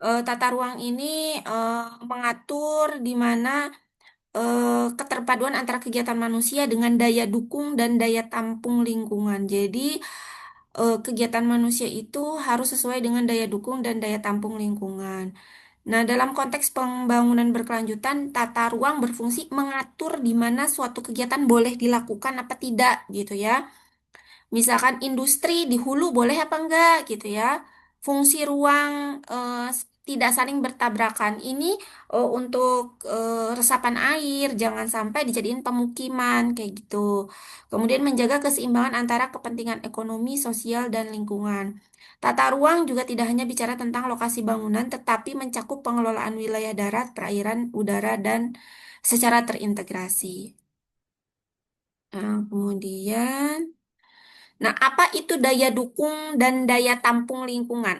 Tata ruang ini mengatur di mana keterpaduan antara kegiatan manusia dengan daya dukung dan daya tampung lingkungan. Jadi, kegiatan manusia itu harus sesuai dengan daya dukung dan daya tampung lingkungan. Nah, dalam konteks pembangunan berkelanjutan, tata ruang berfungsi mengatur di mana suatu kegiatan boleh dilakukan apa tidak, gitu ya. Misalkan industri di hulu boleh apa enggak gitu ya. Fungsi ruang tidak saling bertabrakan. Ini untuk resapan air, jangan sampai dijadiin pemukiman kayak gitu. Kemudian menjaga keseimbangan antara kepentingan ekonomi, sosial, dan lingkungan. Tata ruang juga tidak hanya bicara tentang lokasi bangunan, tetapi mencakup pengelolaan wilayah darat, perairan, udara, dan secara terintegrasi. Nah, kemudian Nah, apa itu daya dukung dan daya tampung lingkungan?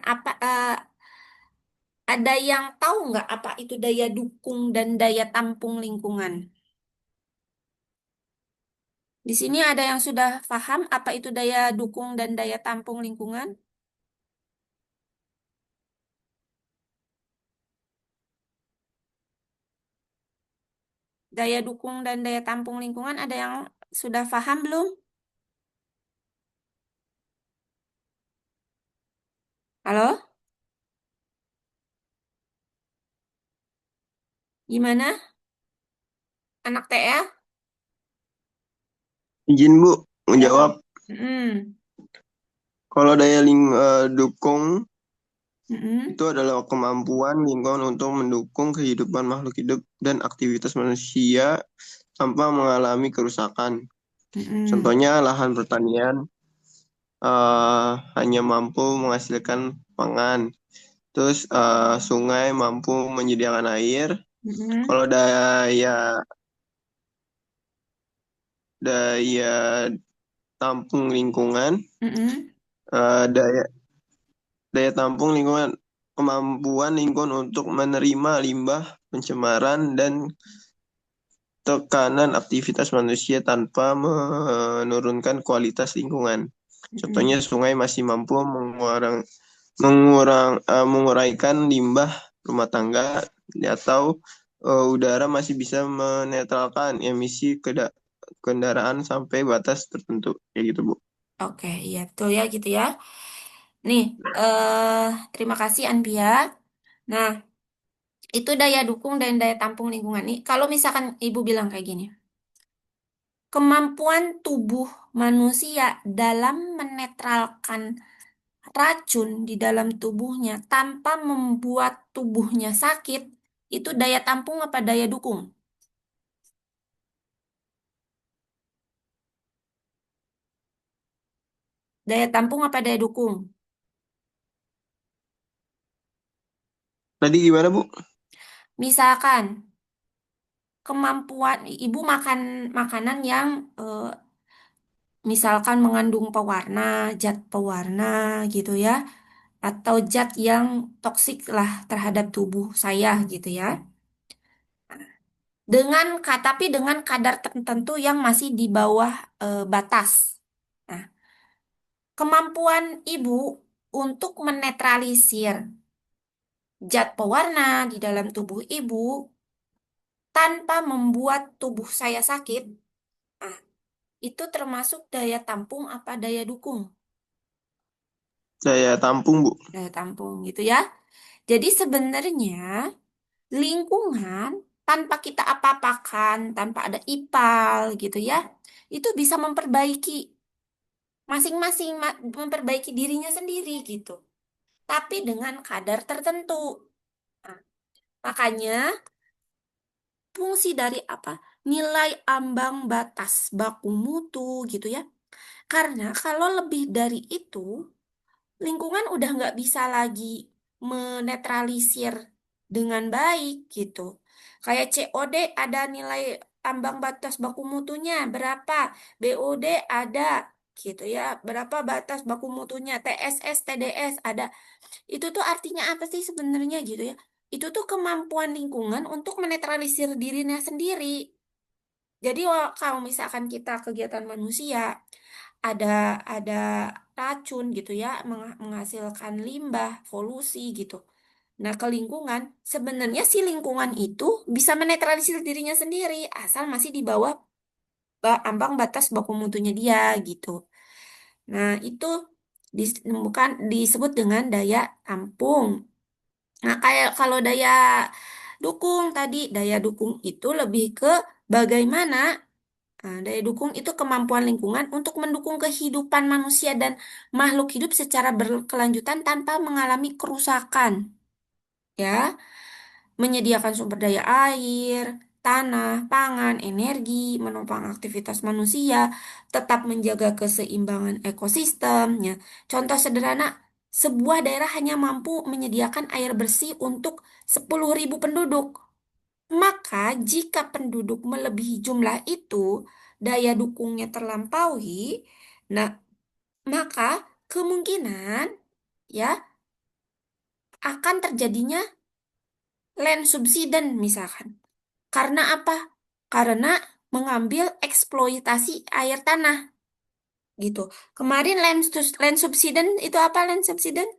Ada yang tahu nggak apa itu daya dukung dan daya tampung lingkungan? Di sini ada yang sudah paham apa itu daya dukung dan daya tampung lingkungan? Daya dukung dan daya tampung lingkungan ada yang sudah paham belum? Halo? Gimana? Anak TA? Izin Bu Jawab. menjawab. Mm-mm. Kalau dukung Mm-mm. itu adalah kemampuan lingkungan untuk mendukung kehidupan makhluk hidup dan aktivitas manusia tanpa mengalami kerusakan. Mm-mm. Contohnya lahan pertanian hanya mampu menghasilkan pangan. Terus sungai mampu menyediakan air. Mm-mm. Kalau daya tampung lingkungan, Mm-mm. eh, daya daya tampung lingkungan, kemampuan lingkungan untuk menerima limbah, pencemaran, dan tekanan aktivitas manusia tanpa menurunkan kualitas lingkungan. Contohnya Mm-mm. sungai masih mampu menguraikan limbah rumah tangga atau udara masih bisa menetralkan emisi kendaraan sampai batas tertentu. Kayak gitu, Bu. Oke, iya betul ya gitu ya. Nih, terima kasih Anbia. Nah, itu daya dukung dan daya tampung lingkungan nih. Kalau misalkan ibu bilang kayak gini, kemampuan tubuh manusia dalam menetralkan racun di dalam tubuhnya tanpa membuat tubuhnya sakit, itu daya tampung apa daya dukung? Daya tampung apa daya dukung? Tadi gimana, Bu? Misalkan kemampuan ibu makan makanan yang misalkan mengandung pewarna, zat pewarna gitu ya, atau zat yang toksik lah terhadap tubuh saya gitu ya. Tapi dengan kadar tertentu yang masih di bawah batas. Nah, kemampuan ibu untuk menetralisir zat pewarna di dalam tubuh ibu tanpa membuat tubuh saya sakit, nah, itu termasuk daya tampung apa daya dukung? Saya tampung, Bu. Daya tampung gitu ya. Jadi sebenarnya lingkungan tanpa kita apa-apakan, tanpa ada IPAL gitu ya, itu bisa memperbaiki masing-masing, memperbaiki dirinya sendiri gitu. Tapi dengan kadar tertentu. Nah, makanya fungsi dari apa? Nilai ambang batas baku mutu gitu ya. Karena kalau lebih dari itu, lingkungan udah nggak bisa lagi menetralisir dengan baik gitu. Kayak COD ada nilai ambang batas baku mutunya berapa, BOD ada gitu ya, berapa batas baku mutunya, TSS, TDS ada. Itu tuh artinya apa sih sebenarnya gitu ya? Itu tuh kemampuan lingkungan untuk menetralisir dirinya sendiri. Jadi kalau misalkan kita kegiatan manusia ada ada racun gitu ya, menghasilkan limbah, polusi gitu. Nah, ke lingkungan, sebenarnya si lingkungan itu bisa menetralisir dirinya sendiri, asal masih di bawah ambang batas baku mutunya dia gitu. Nah, itu bukan disebut dengan daya tampung. Nah, kayak kalau daya dukung tadi, daya dukung itu lebih ke bagaimana daya dukung itu kemampuan lingkungan untuk mendukung kehidupan manusia dan makhluk hidup secara berkelanjutan tanpa mengalami kerusakan. Ya, menyediakan sumber daya air, tanah, pangan, energi, menopang aktivitas manusia, tetap menjaga keseimbangan ekosistemnya. Contoh sederhana, sebuah daerah hanya mampu menyediakan air bersih untuk 10.000 penduduk. Maka jika penduduk melebihi jumlah itu, daya dukungnya terlampaui, nah maka kemungkinan ya akan terjadinya land subsidence misalkan. Karena apa? Karena mengambil eksploitasi air tanah gitu. Kemarin land subsidence itu apa land subsidence?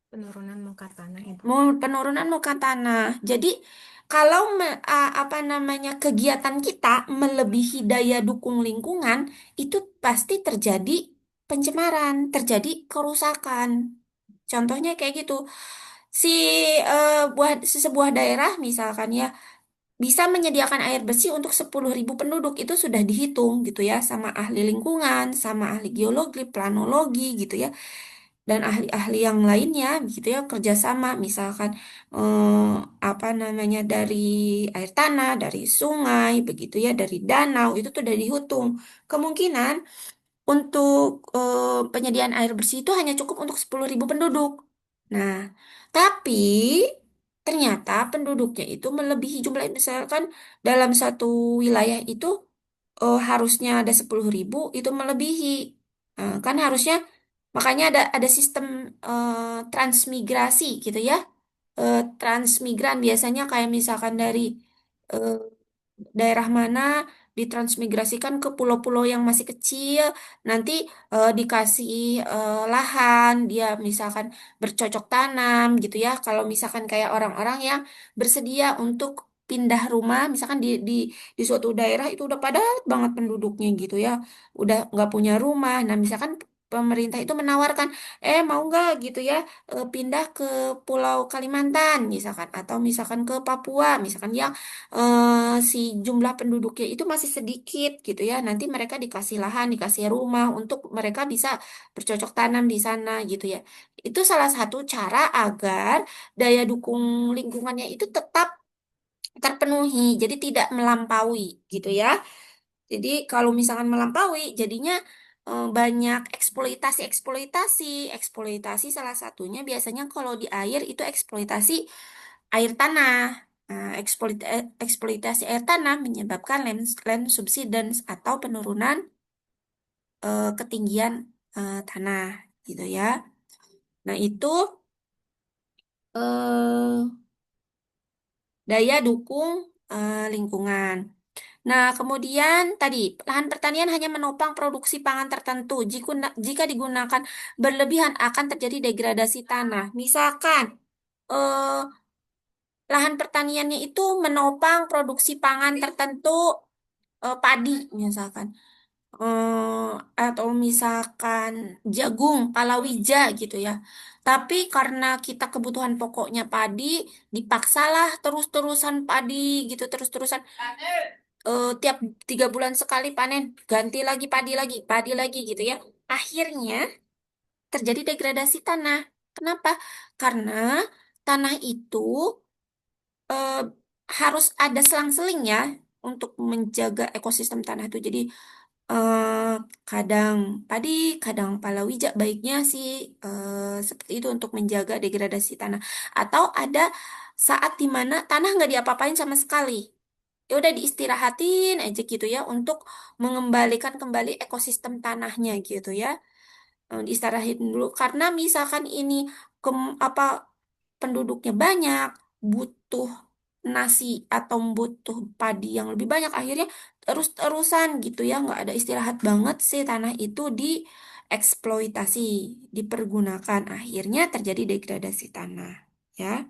Penurunan muka tanah, Ibu. Penurunan muka tanah. Jadi kalau apa namanya kegiatan kita melebihi daya dukung lingkungan, itu pasti terjadi pencemaran, terjadi kerusakan. Contohnya kayak gitu. Si sebuah daerah misalkan ya bisa menyediakan air bersih untuk 10.000 penduduk itu sudah dihitung gitu ya sama ahli lingkungan, sama ahli geologi, planologi gitu ya, dan ahli-ahli yang lainnya gitu ya kerjasama misalkan apa namanya dari air tanah, dari sungai begitu ya, dari danau itu tuh udah dihitung kemungkinan untuk penyediaan air bersih itu hanya cukup untuk 10.000 penduduk. Nah, tapi ternyata penduduknya itu melebihi jumlah misalkan dalam satu wilayah itu harusnya ada 10.000 itu melebihi. Kan harusnya makanya ada sistem transmigrasi gitu ya. Transmigran biasanya kayak misalkan dari eh, daerah mana ditransmigrasikan ke pulau-pulau yang masih kecil, nanti dikasih lahan, dia misalkan bercocok tanam gitu ya. Kalau misalkan kayak orang-orang yang bersedia untuk pindah rumah, misalkan di suatu daerah itu udah padat banget penduduknya gitu ya, udah nggak punya rumah. Nah, misalkan pemerintah itu menawarkan, mau nggak gitu ya, pindah ke Pulau Kalimantan misalkan, atau misalkan ke Papua misalkan yang si jumlah penduduknya itu masih sedikit gitu ya. Nanti mereka dikasih lahan, dikasih rumah untuk mereka bisa bercocok tanam di sana gitu ya. Itu salah satu cara agar daya dukung lingkungannya itu tetap terpenuhi, jadi tidak melampaui gitu ya. Jadi kalau misalkan melampaui, jadinya banyak eksploitasi salah satunya biasanya kalau di air itu eksploitasi air tanah. Nah, eksploitasi air tanah menyebabkan land subsidence atau penurunan ketinggian tanah gitu ya. Nah, itu eh, daya dukung lingkungan. Nah, kemudian tadi lahan pertanian hanya menopang produksi pangan tertentu. Jika digunakan berlebihan akan terjadi degradasi tanah. Misalkan eh, lahan pertaniannya itu menopang produksi pangan tertentu, padi misalkan. Atau misalkan jagung, palawija gitu ya. Tapi karena kita kebutuhan pokoknya padi, dipaksalah terus-terusan padi gitu, terus-terusan tiap 3 bulan sekali panen, ganti lagi padi lagi gitu ya. Akhirnya terjadi degradasi tanah. Kenapa? Karena tanah itu eh, harus ada selang-seling ya untuk menjaga ekosistem tanah itu. Jadi eh, kadang padi, kadang palawija baiknya sih seperti itu untuk menjaga degradasi tanah. Atau ada saat di mana tanah nggak diapa-apain sama sekali. Ya udah diistirahatin aja gitu ya untuk mengembalikan kembali ekosistem tanahnya gitu ya. Diistirahatin dulu karena misalkan ini apa penduduknya banyak, butuh nasi atau butuh padi yang lebih banyak, akhirnya terus-terusan gitu ya, nggak ada istirahat banget sih tanah itu eksploitasi, dipergunakan, akhirnya terjadi degradasi tanah. Ya,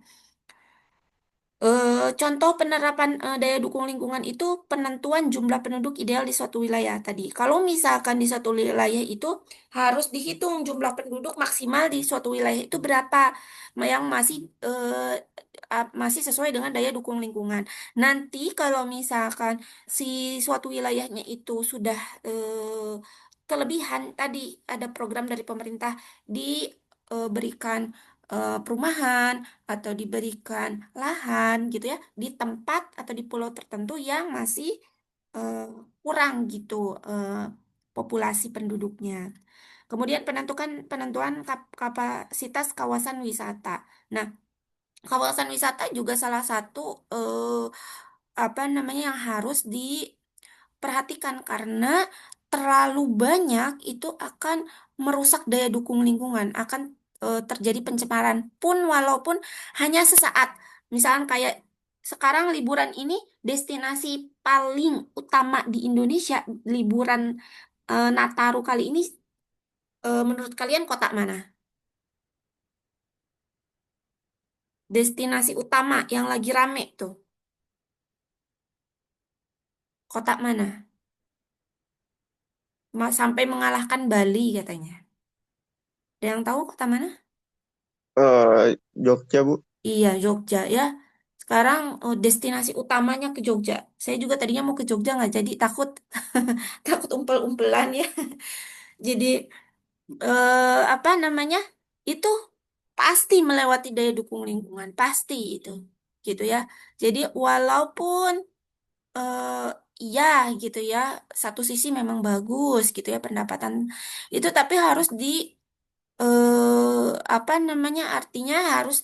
contoh penerapan daya dukung lingkungan itu penentuan jumlah penduduk ideal di suatu wilayah tadi. Kalau misalkan di suatu wilayah itu harus dihitung jumlah penduduk maksimal di suatu wilayah itu berapa, yang masih sesuai dengan daya dukung lingkungan. Nanti kalau misalkan si suatu wilayahnya itu sudah kelebihan, tadi ada program dari pemerintah diberikan perumahan atau diberikan lahan gitu ya di tempat atau di pulau tertentu yang masih eh, kurang gitu populasi penduduknya. Kemudian penentuan kapasitas kawasan wisata. Nah, kawasan wisata juga salah satu apa namanya yang harus diperhatikan karena terlalu banyak itu akan merusak daya dukung lingkungan, akan terjadi pencemaran pun walaupun hanya sesaat. Misalkan kayak sekarang liburan ini destinasi paling utama di Indonesia, liburan Nataru kali ini, menurut kalian kota mana? Destinasi utama yang lagi rame tuh, kota mana? Sampai mengalahkan Bali katanya. Ada yang tahu kota mana? Jogja, Bu. Iya, Jogja ya. Sekarang destinasi utamanya ke Jogja. Saya juga tadinya mau ke Jogja nggak jadi takut takut umpel-umpelan ya. Jadi apa namanya? Itu pasti melewati daya dukung lingkungan, pasti itu. Gitu ya. Jadi walaupun eh, iya gitu ya, satu sisi memang bagus gitu ya pendapatan itu tapi harus apa namanya? Artinya harus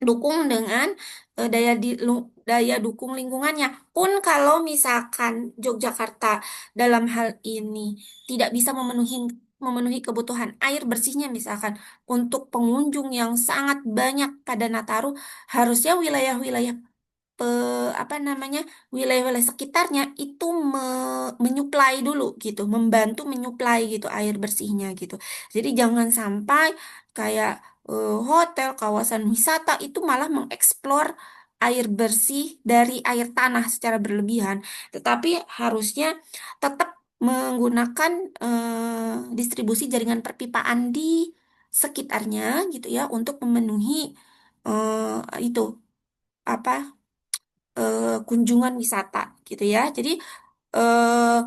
dukung dengan daya dukung lingkungannya. Pun kalau misalkan Yogyakarta dalam hal ini tidak bisa memenuhi kebutuhan air bersihnya misalkan untuk pengunjung yang sangat banyak pada Nataru, harusnya wilayah-wilayah apa namanya wilayah-wilayah sekitarnya itu menyuplai dulu gitu, membantu menyuplai gitu air bersihnya gitu. Jadi jangan sampai kayak hotel, kawasan wisata itu malah mengeksplor air bersih dari air tanah secara berlebihan, tetapi harusnya tetap menggunakan distribusi jaringan perpipaan di sekitarnya gitu ya untuk memenuhi itu apa kunjungan wisata gitu ya. Jadi eh,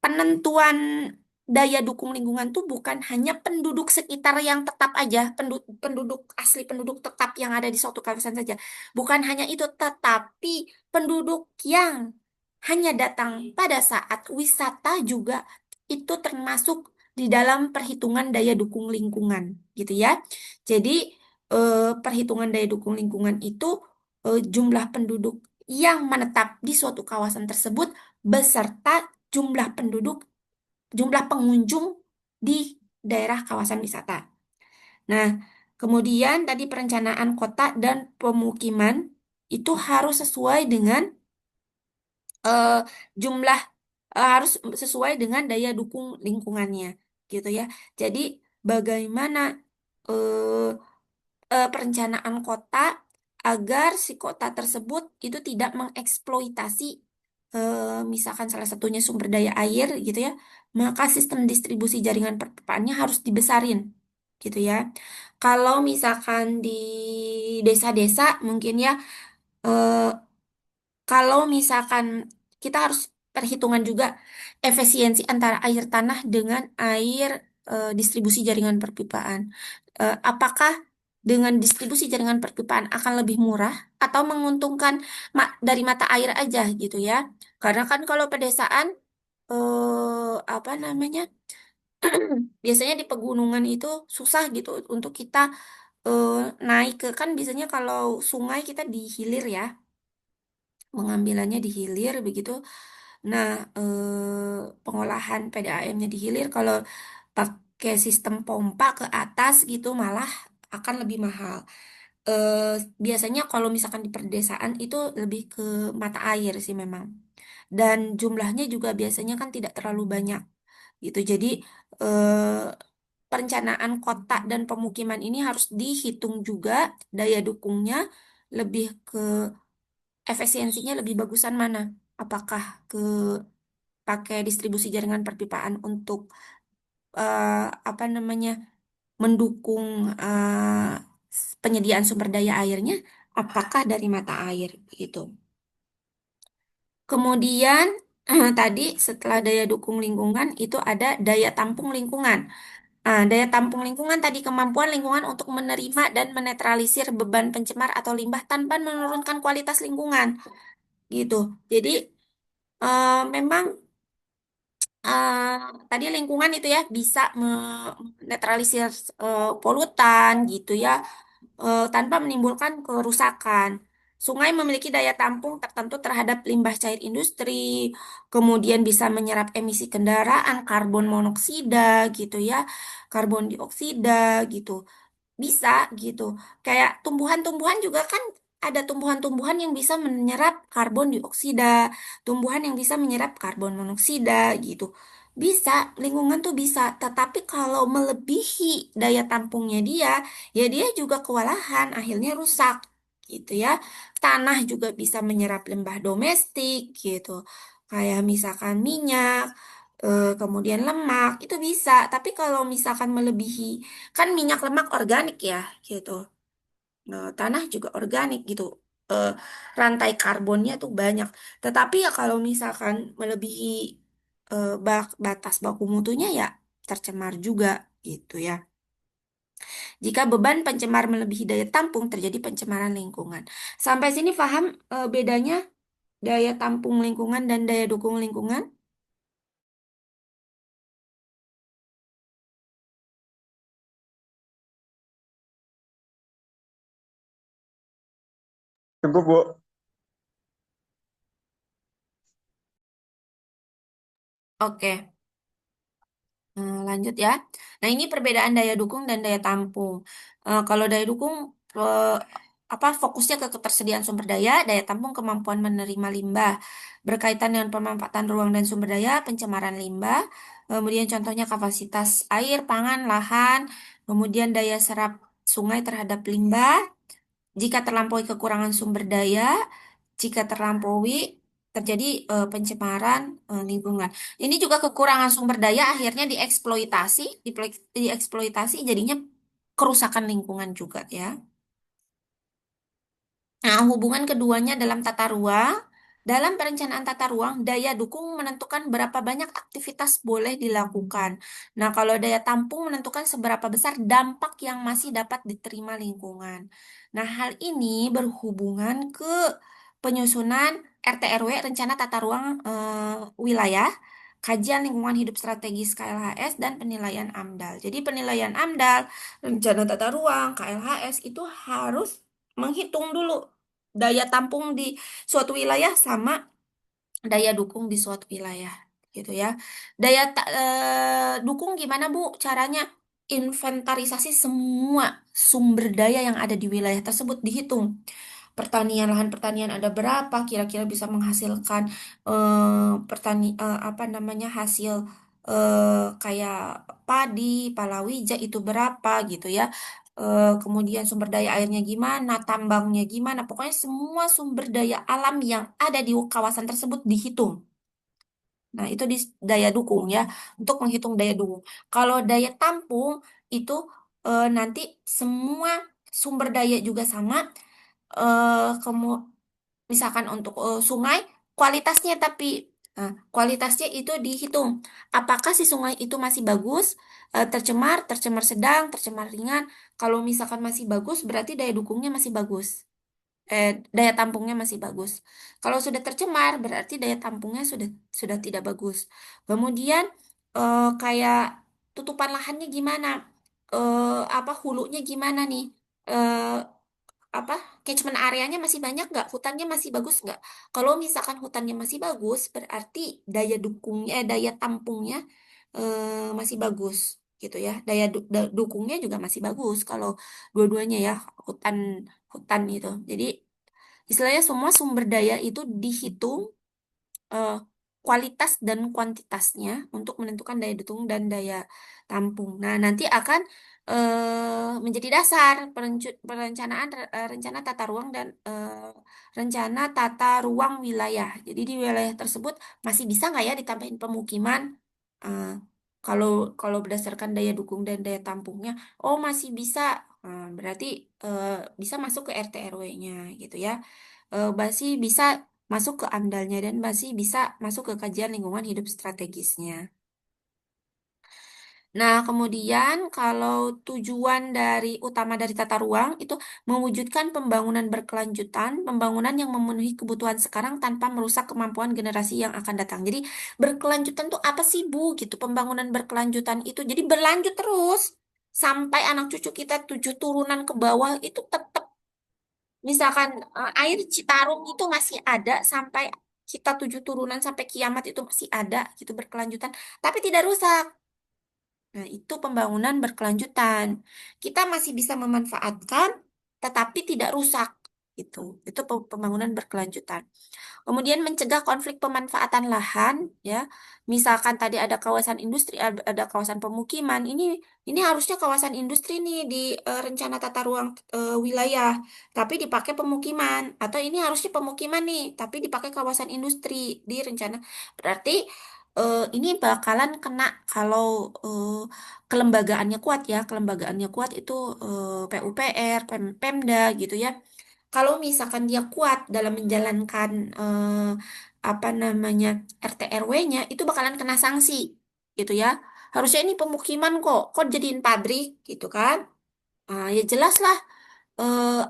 penentuan daya dukung lingkungan tuh bukan hanya penduduk sekitar yang tetap aja, penduduk asli penduduk tetap yang ada di suatu kawasan saja. Bukan hanya itu, tetapi penduduk yang hanya datang pada saat wisata juga itu termasuk di dalam perhitungan daya dukung lingkungan, gitu ya. Jadi perhitungan daya dukung lingkungan itu jumlah penduduk yang menetap di suatu kawasan tersebut beserta jumlah penduduk, jumlah pengunjung di daerah kawasan wisata. Nah, kemudian tadi perencanaan kota dan pemukiman itu harus sesuai dengan eh, jumlah harus sesuai dengan daya dukung lingkungannya, gitu ya. Jadi bagaimana eh, perencanaan kota agar si kota tersebut itu tidak mengeksploitasi misalkan salah satunya sumber daya air gitu ya, maka sistem distribusi jaringan perpipaannya harus dibesarin gitu ya. Kalau misalkan di desa-desa mungkin ya eh, kalau misalkan kita harus perhitungan juga efisiensi antara air tanah dengan air distribusi jaringan perpipaan. Apakah dengan distribusi jaringan perpipaan akan lebih murah atau menguntungkan dari mata air aja gitu ya? Karena kan kalau pedesaan apa namanya? Biasanya di pegunungan itu susah gitu untuk kita eh, naik ke, kan biasanya kalau sungai kita di hilir ya, mengambilannya di hilir begitu. Nah, pengolahan PDAM-nya di hilir kalau pakai sistem pompa ke atas gitu malah akan lebih mahal. Eh, Biasanya kalau misalkan di perdesaan itu lebih ke mata air sih memang. Dan jumlahnya juga biasanya kan tidak terlalu banyak gitu. Jadi eh, perencanaan kota dan pemukiman ini harus dihitung juga daya dukungnya lebih ke efisiensinya lebih bagusan mana? Apakah ke pakai distribusi jaringan perpipaan untuk apa namanya mendukung penyediaan sumber daya airnya? Apakah dari mata air gitu? Kemudian tadi setelah daya dukung lingkungan itu ada daya tampung lingkungan. Daya tampung lingkungan tadi kemampuan lingkungan untuk menerima dan menetralisir beban pencemar atau limbah tanpa menurunkan kualitas lingkungan gitu. Jadi memang eh, tadi lingkungan itu ya bisa menetralisir polutan gitu ya tanpa menimbulkan kerusakan. Sungai memiliki daya tampung tertentu terhadap limbah cair industri, kemudian bisa menyerap emisi kendaraan, karbon monoksida gitu ya, karbon dioksida gitu. Bisa gitu. Kayak tumbuhan-tumbuhan juga kan ada tumbuhan-tumbuhan yang bisa menyerap karbon dioksida, tumbuhan yang bisa menyerap karbon monoksida gitu. Bisa, lingkungan tuh bisa. Tetapi kalau melebihi daya tampungnya dia, ya dia juga kewalahan, akhirnya rusak gitu ya. Tanah juga bisa menyerap limbah domestik gitu. Kayak misalkan minyak, kemudian lemak, itu bisa. Tapi kalau misalkan melebihi kan minyak lemak organik ya gitu. Nah, tanah juga organik gitu. Eh, Rantai karbonnya tuh banyak. Tetapi ya kalau misalkan melebihi batas baku mutunya ya tercemar juga gitu ya. Jika beban pencemar melebihi daya tampung terjadi pencemaran lingkungan. Sampai sini paham bedanya daya tampung lingkungan dan daya dukung lingkungan? Cukup, Bu. Oke. Lanjut ya. Nah, ini perbedaan daya dukung dan daya tampung. Kalau daya dukung eh, apa fokusnya ke ketersediaan sumber daya tampung kemampuan menerima limbah. Berkaitan dengan pemanfaatan ruang dan sumber daya, pencemaran limbah, kemudian contohnya kapasitas air, pangan, lahan, kemudian daya serap sungai terhadap limbah. Jika terlampaui kekurangan sumber daya, jika terlampaui terjadi pencemaran lingkungan. Ini juga kekurangan sumber daya akhirnya dieksploitasi, dieksploitasi jadinya kerusakan lingkungan juga ya. Nah, hubungan keduanya dalam tata ruang. Dalam perencanaan tata ruang, daya dukung menentukan berapa banyak aktivitas boleh dilakukan. Nah, kalau daya tampung menentukan seberapa besar dampak yang masih dapat diterima lingkungan. Nah, hal ini berhubungan ke penyusunan RT/RW, Rencana Tata Ruang Wilayah, kajian lingkungan hidup strategis KLHS, dan penilaian AMDAL. Jadi, penilaian AMDAL, Rencana Tata Ruang, KLHS itu harus menghitung dulu daya tampung di suatu wilayah sama daya dukung di suatu wilayah gitu ya. Dukung gimana Bu caranya? Inventarisasi semua sumber daya yang ada di wilayah tersebut dihitung. Pertanian, lahan pertanian ada berapa, kira-kira bisa menghasilkan apa namanya hasil kayak padi, palawija itu berapa gitu ya. Kemudian sumber daya airnya gimana, tambangnya gimana, pokoknya semua sumber daya alam yang ada di kawasan tersebut dihitung. Nah, itu di daya dukung ya, untuk menghitung daya dukung. Kalau daya tampung itu nanti semua sumber daya juga sama. Kamu misalkan untuk sungai, kualitasnya tapi kualitasnya itu dihitung. Apakah si sungai itu masih bagus, tercemar, tercemar sedang, tercemar ringan? Kalau misalkan masih bagus, berarti daya dukungnya masih bagus. Daya tampungnya masih bagus. Kalau sudah tercemar, berarti daya tampungnya sudah tidak bagus. Kemudian kayak tutupan lahannya gimana? Apa hulunya gimana nih? Eh, apa catchment areanya masih banyak nggak? Hutannya masih bagus nggak? Kalau misalkan hutannya masih bagus, berarti daya dukungnya, daya tampungnya masih bagus gitu ya. Dukungnya juga masih bagus kalau dua-duanya ya hutan hutan itu. Jadi istilahnya semua sumber daya itu dihitung kualitas dan kuantitasnya untuk menentukan daya dukung dan daya tampung. Nah, nanti akan menjadi dasar perencanaan rencana tata ruang dan rencana tata ruang wilayah. Jadi di wilayah tersebut masih bisa nggak ya ditambahin pemukiman? Eh, kalau kalau berdasarkan daya dukung dan daya tampungnya, oh masih bisa. Berarti eh, bisa masuk ke RT RW-nya gitu ya. Masih bisa masuk ke AMDAL-nya dan masih bisa masuk ke kajian lingkungan hidup strategisnya. Nah, kemudian kalau tujuan dari utama dari tata ruang itu mewujudkan pembangunan berkelanjutan, pembangunan yang memenuhi kebutuhan sekarang tanpa merusak kemampuan generasi yang akan datang. Jadi berkelanjutan tuh apa sih, Bu? Gitu. Pembangunan berkelanjutan itu jadi berlanjut terus sampai anak cucu kita 7 turunan ke bawah itu tetap misalkan air Citarum itu masih ada sampai kita 7 turunan sampai kiamat itu masih ada gitu berkelanjutan, tapi tidak rusak. Nah, itu pembangunan berkelanjutan. Kita masih bisa memanfaatkan, tetapi tidak rusak. Gitu. Itu pembangunan berkelanjutan. Kemudian mencegah konflik pemanfaatan lahan, ya. Misalkan tadi ada kawasan industri, ada kawasan pemukiman. Ini harusnya kawasan industri nih di rencana tata ruang wilayah, tapi dipakai pemukiman. Atau ini harusnya pemukiman nih, tapi dipakai kawasan industri di rencana. Berarti ini bakalan kena kalau kelembagaannya kuat ya. Kelembagaannya kuat itu PUPR, Pemda gitu ya. Kalau misalkan dia kuat dalam menjalankan apa namanya RT RW-nya itu bakalan kena sanksi gitu ya. Harusnya ini pemukiman kok jadiin pabrik gitu kan? Ya jelas lah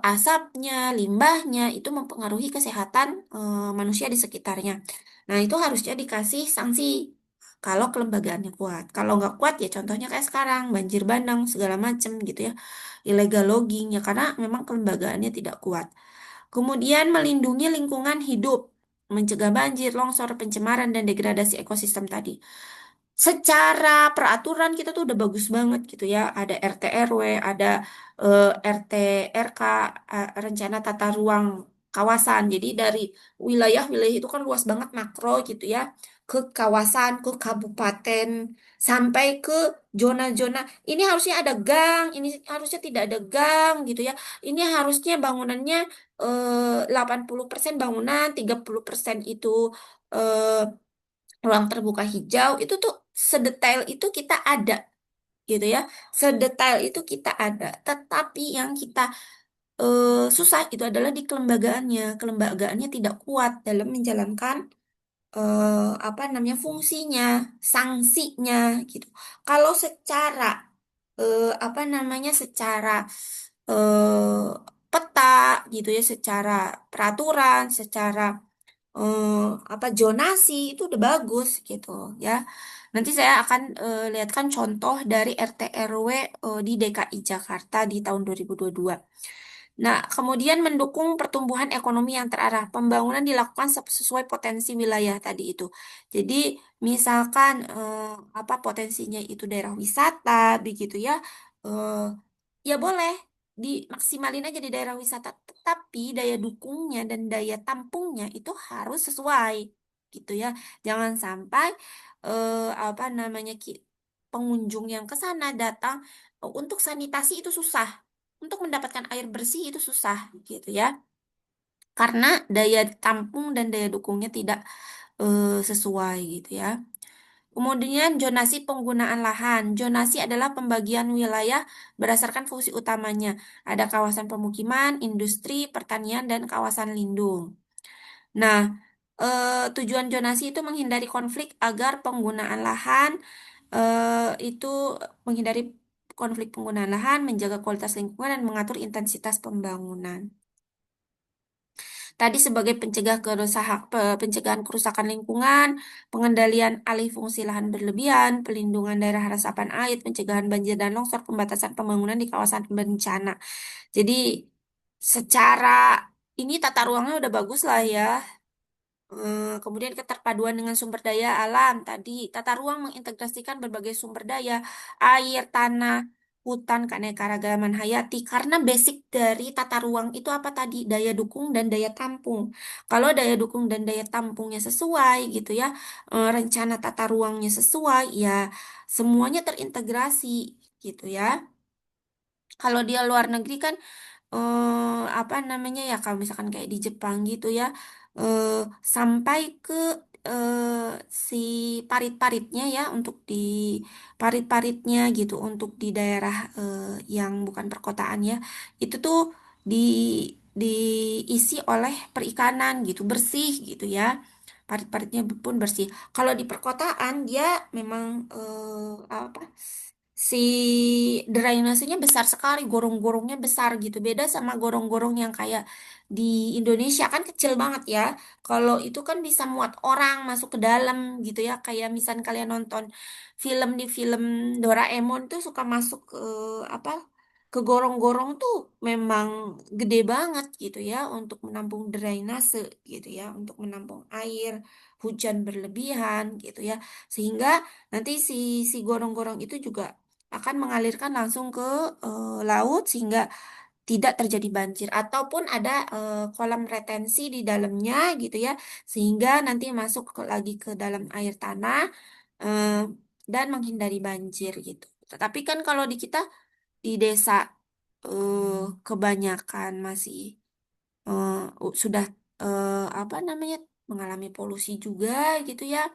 asapnya, limbahnya itu mempengaruhi kesehatan manusia di sekitarnya. Nah, itu harusnya dikasih sanksi kalau kelembagaannya kuat. Kalau nggak kuat ya contohnya kayak sekarang banjir bandang segala macem gitu ya. Illegal logging ya karena memang kelembagaannya tidak kuat. Kemudian melindungi lingkungan hidup, mencegah banjir, longsor, pencemaran, dan degradasi ekosistem tadi. Secara peraturan kita tuh udah bagus banget gitu ya. Ada RT RW, ada RT RK, rencana tata ruang kawasan. Jadi dari wilayah-wilayah itu kan luas banget makro gitu ya. Ke kawasan, ke kabupaten, sampai ke zona-zona. Ini harusnya ada gang, ini harusnya tidak ada gang gitu ya. Ini harusnya bangunannya 80% bangunan, 30% itu eh, ruang terbuka hijau. Itu tuh sedetail itu kita ada gitu ya. Sedetail itu kita ada. Tetapi yang kita susah itu adalah di kelembagaannya. Kelembagaannya tidak kuat dalam menjalankan apa namanya fungsinya, sanksinya gitu. Kalau secara apa namanya secara peta gitu ya, secara peraturan, secara eh, apa zonasi itu udah bagus gitu ya. Nanti saya akan lihatkan contoh dari RT RW di DKI Jakarta di tahun 2022. Nah, kemudian mendukung pertumbuhan ekonomi yang terarah. Pembangunan dilakukan sesuai potensi wilayah tadi itu. Jadi, misalkan apa potensinya itu daerah wisata, begitu ya. eh, Ya boleh dimaksimalin aja di daerah wisata, tetapi daya dukungnya dan daya tampungnya itu harus sesuai gitu ya. Jangan sampai apa namanya pengunjung yang ke sana datang untuk sanitasi itu susah, untuk mendapatkan air bersih itu susah gitu ya. Karena daya tampung dan daya dukungnya tidak sesuai gitu ya. Kemudian zonasi penggunaan lahan. Zonasi adalah pembagian wilayah berdasarkan fungsi utamanya. Ada kawasan pemukiman, industri, pertanian, dan kawasan lindung. Nah, tujuan zonasi itu menghindari konflik agar penggunaan lahan itu menghindari konflik penggunaan lahan, menjaga kualitas lingkungan, dan mengatur intensitas pembangunan. Tadi sebagai pencegahan kerusakan lingkungan, pengendalian alih fungsi lahan berlebihan, pelindungan daerah resapan air, pencegahan banjir dan longsor, pembatasan pembangunan di kawasan bencana. Jadi secara ini tata ruangnya udah bagus lah ya. Kemudian keterpaduan dengan sumber daya alam tadi, tata ruang mengintegrasikan berbagai sumber daya, air, tanah. hutan keanekaragaman hayati karena basic dari tata ruang itu apa tadi? Daya dukung dan daya tampung. Kalau daya dukung dan daya tampungnya sesuai gitu ya, rencana tata ruangnya sesuai, ya semuanya terintegrasi gitu ya. Kalau dia luar negeri kan apa namanya ya, kalau misalkan kayak di Jepang gitu ya, eh, sampai ke si parit-paritnya ya, untuk di parit-paritnya gitu, untuk di daerah yang bukan perkotaan ya, itu tuh di diisi oleh perikanan gitu, bersih gitu ya. Parit-paritnya pun bersih. Kalau di perkotaan dia memang apa, si drainasenya besar sekali, gorong-gorongnya besar gitu. Beda sama gorong-gorong yang kayak di Indonesia kan kecil banget ya. Kalau itu kan bisa muat orang masuk ke dalam gitu ya. Kayak misal kalian nonton film, di film Doraemon tuh suka masuk ke apa, ke gorong-gorong tuh memang gede banget gitu ya, untuk menampung drainase gitu ya, untuk menampung air hujan berlebihan gitu ya. Sehingga nanti si gorong-gorong itu juga akan mengalirkan langsung ke laut, sehingga tidak terjadi banjir, ataupun ada kolam retensi di dalamnya gitu ya, sehingga nanti masuk lagi ke dalam air tanah, eh, dan menghindari banjir gitu. Tetapi kan kalau di kita di desa, eh, kebanyakan masih sudah apa namanya, mengalami polusi juga gitu ya.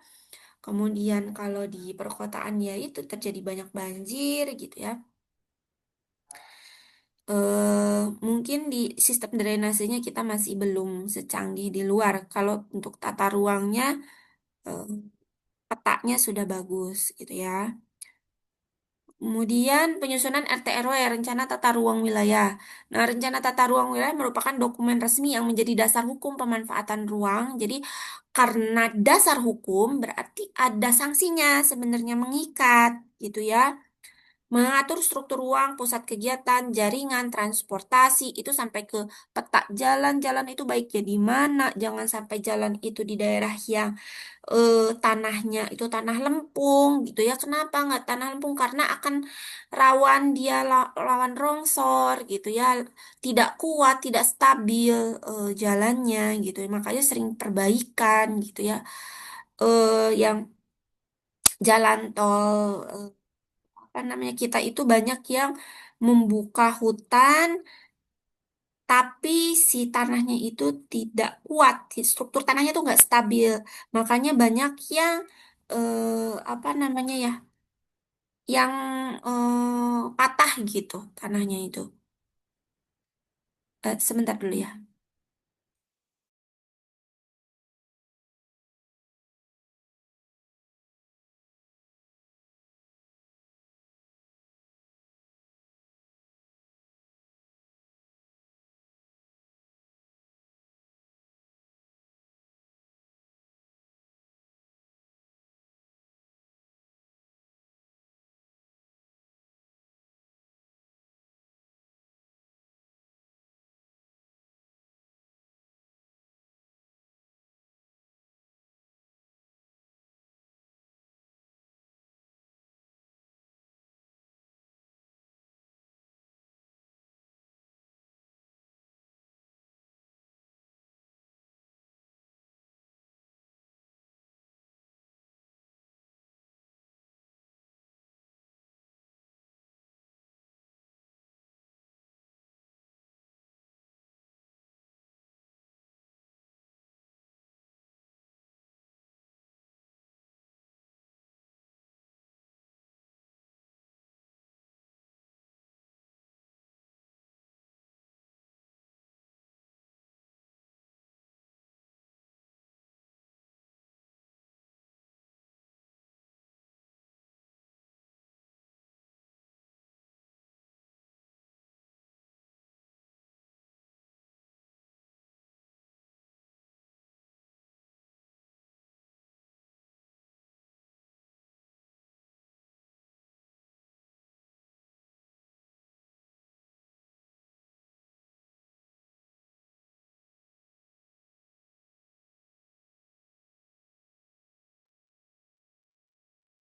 Kemudian kalau di perkotaan ya itu terjadi banyak banjir gitu ya. Mungkin di sistem drainasenya kita masih belum secanggih di luar. Kalau untuk tata ruangnya, eh, petanya sudah bagus gitu ya. Kemudian penyusunan RT/RW, rencana tata ruang wilayah. Nah, rencana tata ruang wilayah merupakan dokumen resmi yang menjadi dasar hukum pemanfaatan ruang. Jadi, karena dasar hukum berarti ada sanksinya, sebenarnya mengikat gitu ya. Mengatur struktur ruang, pusat kegiatan, jaringan, transportasi, itu sampai ke peta jalan-jalan itu baiknya di mana. Jangan sampai jalan itu di daerah yang tanahnya itu tanah lempung gitu ya. Kenapa nggak tanah lempung? Karena akan rawan, dia lawan rongsor gitu ya. Tidak kuat, tidak stabil jalannya gitu. Makanya sering perbaikan gitu ya. Yang jalan tol, apa namanya, kita itu banyak yang membuka hutan tapi si tanahnya itu tidak kuat, si struktur tanahnya itu nggak stabil, makanya banyak yang apa namanya ya, yang patah gitu tanahnya itu. Sebentar dulu ya.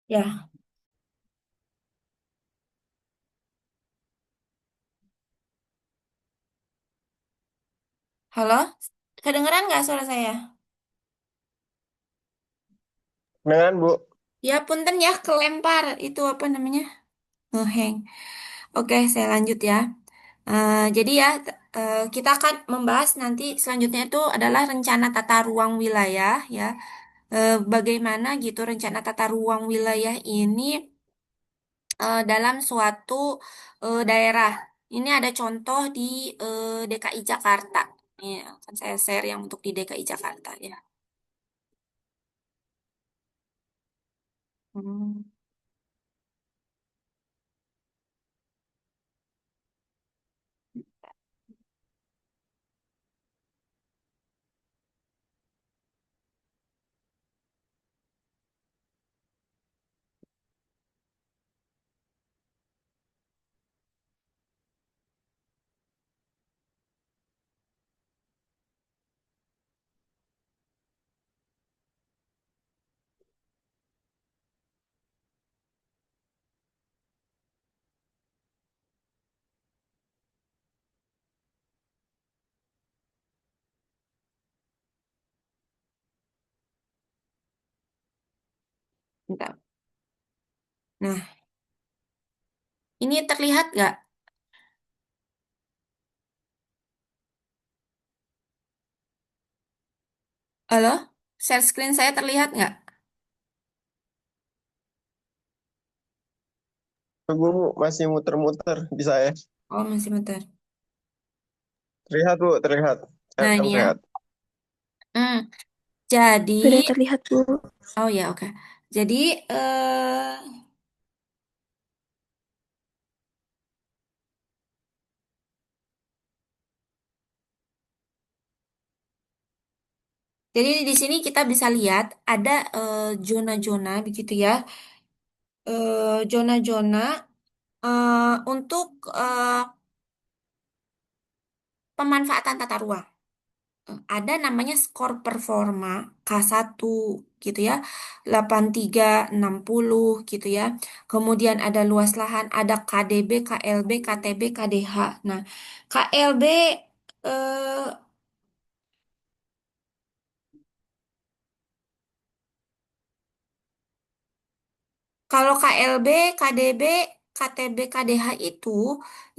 Ya, Halo? Kedengeran nggak suara saya? Kedengeran, Bu? Ya punten ya, kelempar. Itu apa namanya? Ngeheng. Oke, saya lanjut ya. Jadi ya, kita akan membahas nanti selanjutnya itu adalah rencana tata ruang wilayah ya. Bagaimana gitu rencana tata ruang wilayah ini dalam suatu daerah. Ini ada contoh di DKI Jakarta. Ini akan saya share yang untuk di DKI Jakarta ya. Hmm, bentar. Nah, ini terlihat nggak? Halo? Share screen saya terlihat nggak? Bu, masih muter-muter di saya. Oh, masih bentar. Terlihat, Bu, terlihat. Nah, Sekarang ini ya. terlihat. Hmm, jadi, Sudah terlihat, Bu. oh ya, oke. Jadi, eh, jadi di sini kita bisa lihat ada zona-zona begitu ya. Zona-zona untuk pemanfaatan tata ruang. Ada namanya skor performa K1 gitu ya, 8360 gitu ya. Kemudian ada luas lahan, ada KDB, KLB, KTB, KDH. Nah, KLB eh, kalau KLB, KDB, KTB, KDH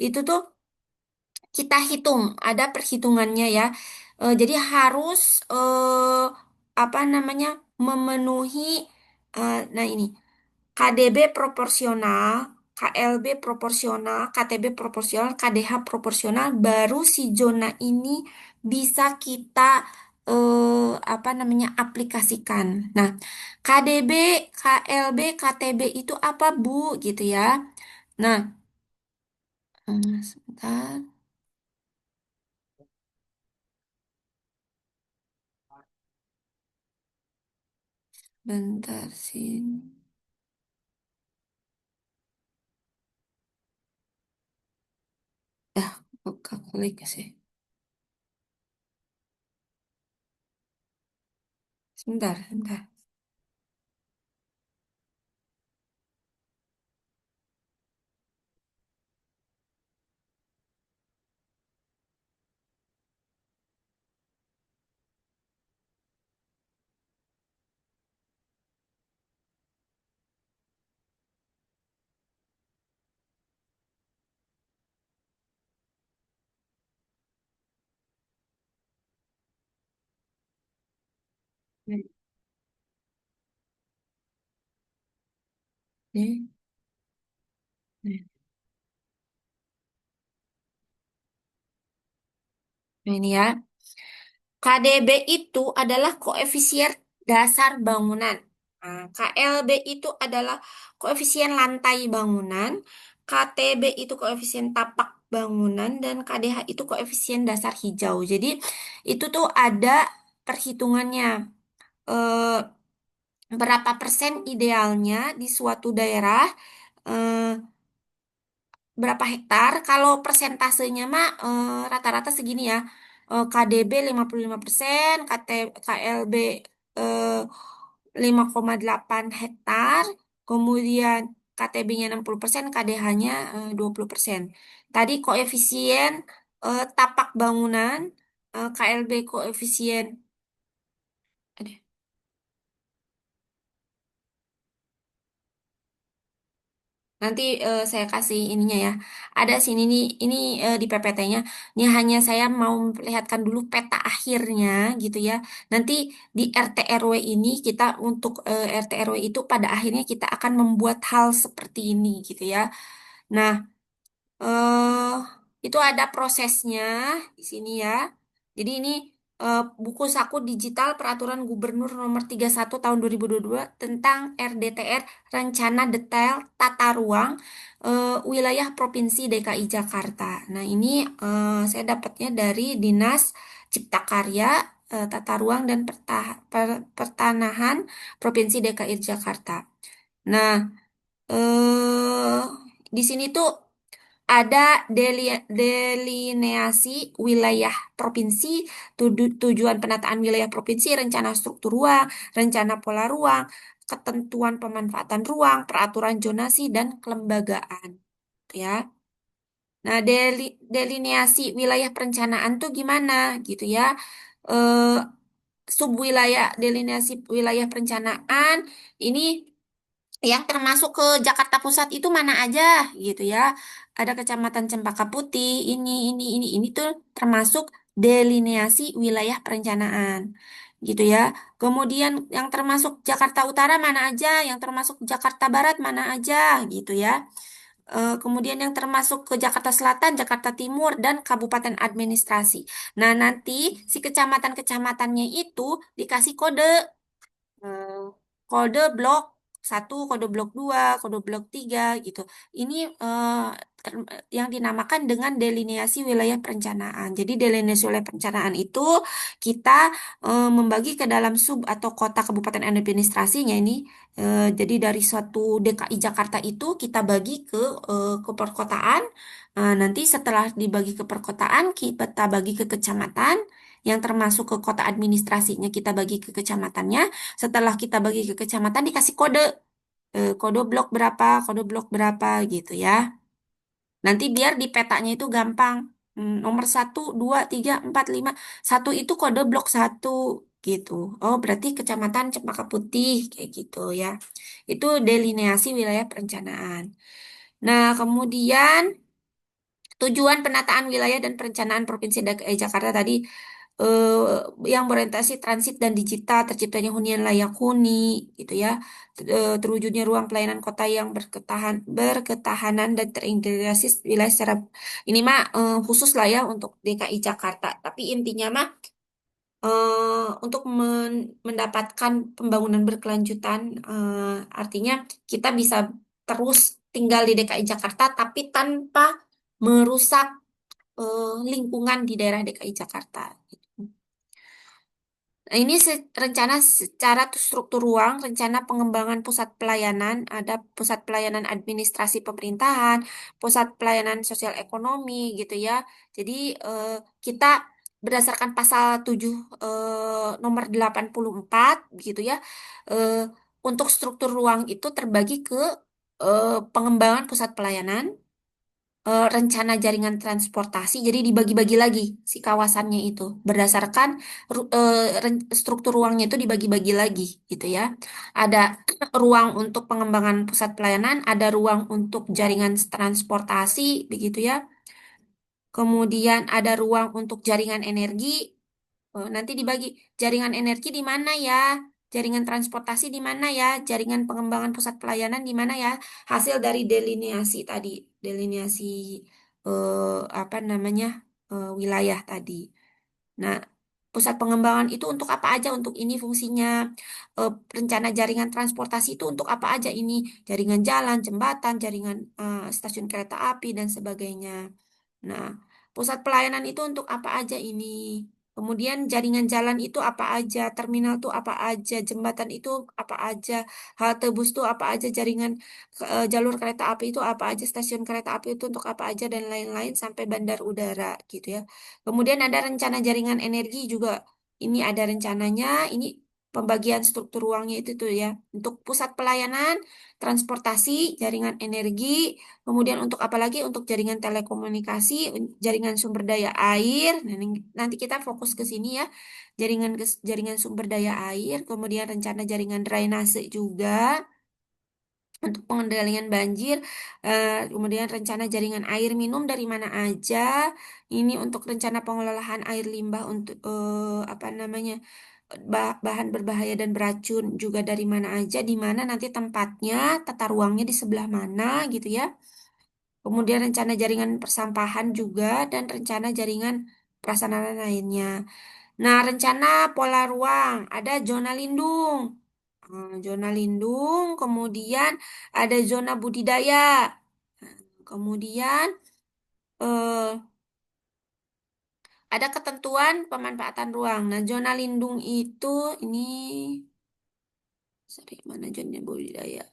itu tuh kita hitung, ada perhitungannya ya. Jadi harus apa namanya memenuhi nah ini KDB proporsional, KLB proporsional, KTB proporsional, KDH proporsional, baru si zona ini bisa kita apa namanya aplikasikan. Nah, KDB, KLB, KTB itu apa Bu gitu ya. Nah, sebentar, bentar sih. Dah, buka klik sih. Sebentar, sebentar. Nih, nih, nih. Nah, ini ya. KDB itu adalah koefisien dasar bangunan. Nah, KLB itu adalah koefisien lantai bangunan. KTB itu koefisien tapak bangunan. Dan KDH itu koefisien dasar hijau. Jadi itu tuh ada perhitungannya. Eh, Berapa persen idealnya di suatu daerah. eh, Berapa hektar? Kalau persentasenya mah rata-rata segini ya. KDB 55%, KLB eh, 5,8 hektar, kemudian KTB-nya 60%, KDH-nya 20%. Tadi koefisien tapak bangunan KLB koefisien. Aduh. Nanti saya kasih ininya ya. Ada sini nih, ini di PPT-nya. Ini hanya saya mau memperlihatkan dulu peta akhirnya gitu ya. Nanti di RT RW ini kita untuk RT RW itu pada akhirnya kita akan membuat hal seperti ini gitu ya. Nah, eh itu ada prosesnya di sini ya. Jadi ini buku saku digital Peraturan Gubernur Nomor 31 Tahun 2022 tentang RDTR Rencana Detail Tata Ruang Wilayah Provinsi DKI Jakarta. Nah, ini saya dapatnya dari Dinas Cipta Karya, Tata Ruang dan Pertanahan Provinsi DKI Jakarta. Nah, eh di sini tuh ada delineasi wilayah provinsi, tujuan penataan wilayah provinsi, rencana struktur ruang, rencana pola ruang, ketentuan pemanfaatan ruang, peraturan zonasi dan kelembagaan, ya. Nah, delineasi wilayah perencanaan tuh gimana gitu ya? Eh, Subwilayah delineasi wilayah perencanaan ini yang termasuk ke Jakarta Pusat itu mana aja gitu ya. Ada Kecamatan Cempaka Putih, ini tuh termasuk delineasi wilayah perencanaan gitu ya. Kemudian yang termasuk Jakarta Utara mana aja, yang termasuk Jakarta Barat mana aja gitu ya. Kemudian yang termasuk ke Jakarta Selatan, Jakarta Timur, dan kabupaten administrasi. Nah, nanti si kecamatan-kecamatannya itu dikasih kode eh, kode blok 1, kode blok 2, kode blok 3 gitu. Ini yang dinamakan dengan delineasi wilayah perencanaan. Jadi delineasi wilayah perencanaan itu kita membagi ke dalam sub atau kota kabupaten administrasinya ini. Jadi dari suatu DKI Jakarta itu kita bagi ke perkotaan. Nanti setelah dibagi ke perkotaan, kita bagi ke kecamatan. Yang termasuk ke kota administrasinya kita bagi ke kecamatannya. Setelah kita bagi ke kecamatan dikasih kode, kode blok berapa gitu ya. Nanti biar di petanya itu gampang. Nomor 1, 2, 3, 4, 5. Satu itu kode blok 1 gitu. Oh, berarti Kecamatan Cempaka Putih kayak gitu ya. Itu delineasi wilayah perencanaan. Nah, kemudian tujuan penataan wilayah dan perencanaan Provinsi DKI Jakarta tadi yang berorientasi transit dan digital, terciptanya hunian layak huni, gitu ya. Terwujudnya ruang pelayanan kota yang berketahanan dan terintegrasi wilayah secara ini mah khusus lah ya untuk DKI Jakarta. Tapi intinya mah untuk mendapatkan pembangunan berkelanjutan, artinya kita bisa terus tinggal di DKI Jakarta, tapi tanpa merusak lingkungan di daerah DKI Jakarta. Gitu. Nah, ini rencana secara struktur ruang, rencana pengembangan pusat pelayanan, ada pusat pelayanan administrasi pemerintahan, pusat pelayanan sosial ekonomi gitu ya. Jadi eh, kita berdasarkan pasal 7 nomor 84 gitu ya. eh, untuk struktur ruang itu terbagi ke pengembangan pusat pelayanan, rencana jaringan transportasi. Jadi dibagi-bagi lagi si kawasannya itu berdasarkan struktur ruangnya itu dibagi-bagi lagi gitu ya. Ada ruang untuk pengembangan pusat pelayanan, ada ruang untuk jaringan transportasi begitu ya. Kemudian ada ruang untuk jaringan energi. Nanti dibagi jaringan energi di mana ya? Jaringan transportasi di mana ya? Jaringan pengembangan pusat pelayanan di mana ya? Hasil dari delineasi tadi, delineasi apa namanya wilayah tadi. Nah, pusat pengembangan itu untuk apa aja? Untuk ini fungsinya. Rencana jaringan transportasi itu untuk apa aja ini? Jaringan jalan, jembatan, jaringan stasiun kereta api dan sebagainya. Nah, pusat pelayanan itu untuk apa aja ini? Kemudian jaringan jalan itu apa aja? Terminal itu apa aja? Jembatan itu apa aja? Halte bus itu apa aja? Jaringan jalur kereta api itu apa aja? Stasiun kereta api itu untuk apa aja? Dan lain-lain sampai bandar udara gitu ya. Kemudian ada rencana jaringan energi juga. Ini ada rencananya. Ini pembagian struktur ruangnya itu tuh ya. Untuk pusat pelayanan, transportasi, jaringan energi, kemudian untuk apa lagi? Untuk jaringan telekomunikasi, jaringan sumber daya air. Nah, nanti kita fokus ke sini ya. Jaringan sumber daya air, kemudian rencana jaringan drainase juga untuk pengendalian banjir, kemudian rencana jaringan air minum dari mana aja. Ini untuk rencana pengelolaan air limbah untuk apa namanya bahan berbahaya dan beracun juga dari mana aja, di mana nanti tempatnya, tata ruangnya di sebelah mana gitu ya. Kemudian rencana jaringan persampahan juga dan rencana jaringan prasarana lainnya. Nah, rencana pola ruang ada zona lindung. Zona lindung, kemudian ada zona budidaya. Kemudian eh, ada ketentuan pemanfaatan ruang. Nah, zona lindung itu ini sorry, mana zona budidaya?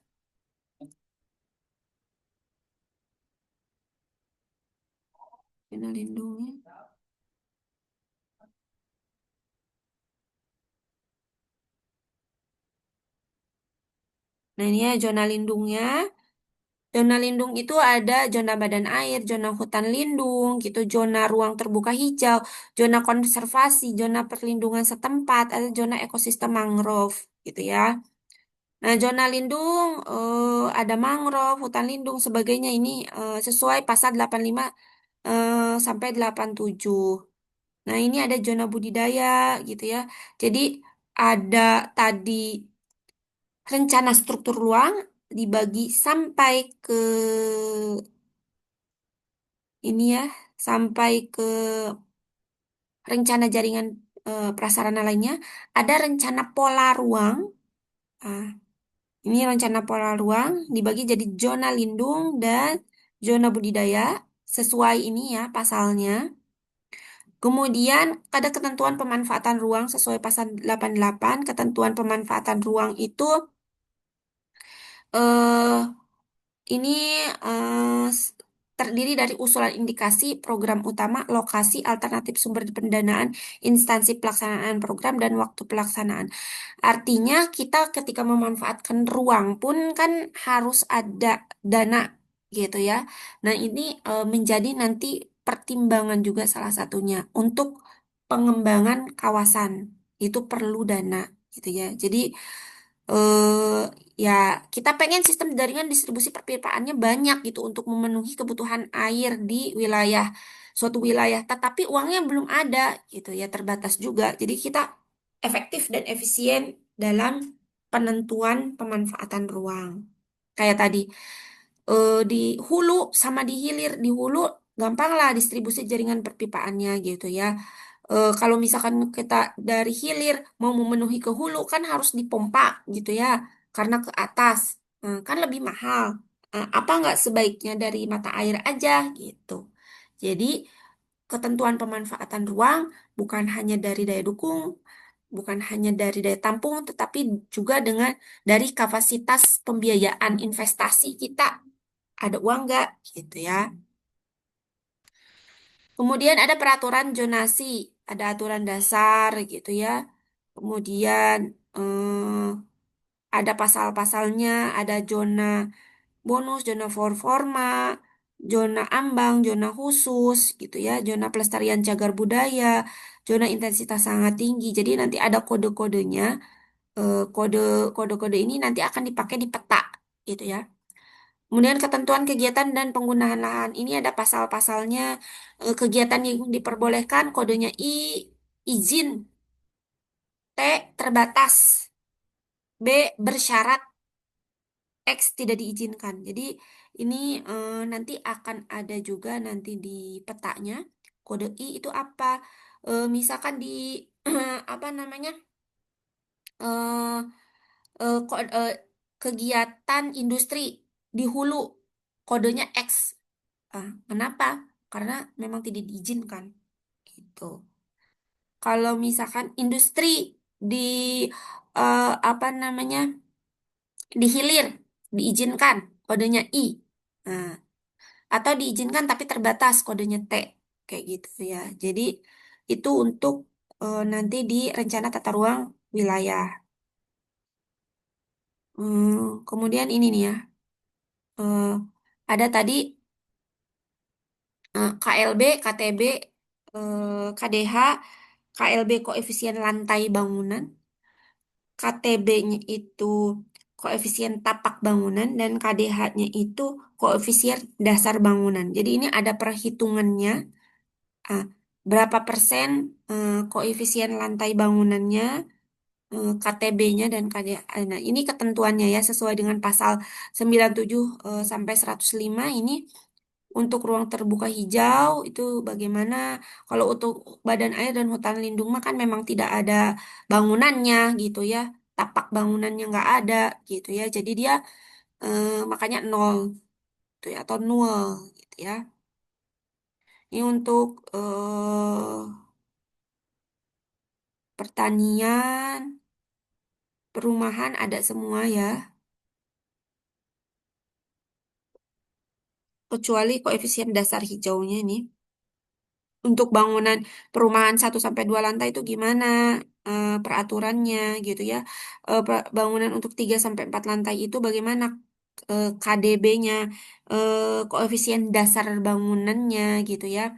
Zona lindungnya. Nah, ini ya zona lindungnya. Zona lindung itu ada zona badan air, zona hutan lindung, gitu, zona ruang terbuka hijau, zona konservasi, zona perlindungan setempat, ada zona ekosistem mangrove, gitu ya. Nah, zona lindung ada mangrove, hutan lindung, sebagainya ini sesuai pasal 85 sampai 87. Nah, ini ada zona budidaya, gitu ya. Jadi ada tadi rencana struktur ruang dibagi sampai ke ini ya, sampai ke rencana jaringan prasarana lainnya, ada rencana pola ruang. Ah, ini rencana pola ruang dibagi jadi zona lindung dan zona budidaya sesuai ini ya pasalnya. Kemudian ada ketentuan pemanfaatan ruang sesuai pasal 88. Ketentuan pemanfaatan ruang itu eh ini terdiri dari usulan indikasi, program utama, lokasi, alternatif sumber pendanaan, instansi pelaksanaan program, dan waktu pelaksanaan. Artinya kita ketika memanfaatkan ruang pun kan harus ada dana gitu ya. Nah ini menjadi nanti pertimbangan juga salah satunya untuk pengembangan kawasan. Itu perlu dana gitu ya. Jadi eh ya kita pengen sistem jaringan distribusi perpipaannya banyak gitu untuk memenuhi kebutuhan air di wilayah suatu wilayah, tetapi uangnya belum ada gitu ya, terbatas juga. Jadi kita efektif dan efisien dalam penentuan pemanfaatan ruang. Kayak tadi di hulu sama di hilir, di hulu gampang lah distribusi jaringan perpipaannya gitu ya. Kalau misalkan kita dari hilir mau memenuhi ke hulu kan harus dipompa gitu ya, karena ke atas. Kan lebih mahal. Apa nggak sebaiknya dari mata air aja gitu. Jadi ketentuan pemanfaatan ruang bukan hanya dari daya dukung, bukan hanya dari daya tampung, tetapi juga dengan dari kapasitas pembiayaan investasi kita. Ada uang nggak gitu ya. Kemudian ada peraturan zonasi, ada aturan dasar gitu ya. Kemudian ada pasal-pasalnya, ada zona bonus, zona forma, zona ambang, zona khusus gitu ya, zona pelestarian cagar budaya, zona intensitas sangat tinggi. Jadi nanti ada kode-kodenya, kode kode-kode ini nanti akan dipakai di peta gitu ya. Kemudian ketentuan kegiatan dan penggunaan lahan. Ini ada pasal-pasalnya, kegiatan yang diperbolehkan, kodenya I, izin, T, terbatas, B, bersyarat, X, tidak diizinkan. Jadi ini nanti akan ada juga nanti di petanya, kode I itu apa? Misalkan di apa namanya? eh kegiatan industri di hulu, kodenya X. Kenapa? Karena memang tidak diizinkan gitu. Kalau misalkan industri di apa namanya di hilir diizinkan, kodenya I. Nah, atau diizinkan tapi terbatas, kodenya T, kayak gitu ya. Jadi itu untuk nanti di rencana tata ruang wilayah. Kemudian ini nih ya, eh, ada tadi KLB, KTB, KDH, KLB koefisien lantai bangunan, KTB-nya itu koefisien tapak bangunan, dan KDH-nya itu koefisien dasar bangunan. Jadi ini ada perhitungannya, ah, berapa persen koefisien lantai bangunannya, KTB-nya dan KDH. Nah, ini ketentuannya ya sesuai dengan pasal 97 sampai 105 ini. Untuk ruang terbuka hijau itu bagaimana? Kalau untuk badan air dan hutan lindung mah kan memang tidak ada bangunannya gitu ya. Tapak bangunannya nggak ada gitu ya. Jadi dia makanya nol gitu ya, atau nol gitu ya. Ini untuk pertanian, perumahan ada semua ya. Kecuali koefisien dasar hijaunya ini. Untuk bangunan perumahan 1 sampai 2 lantai itu gimana peraturannya gitu ya. Bangunan untuk 3 sampai 4 lantai itu bagaimana KDB-nya, koefisien dasar bangunannya gitu ya.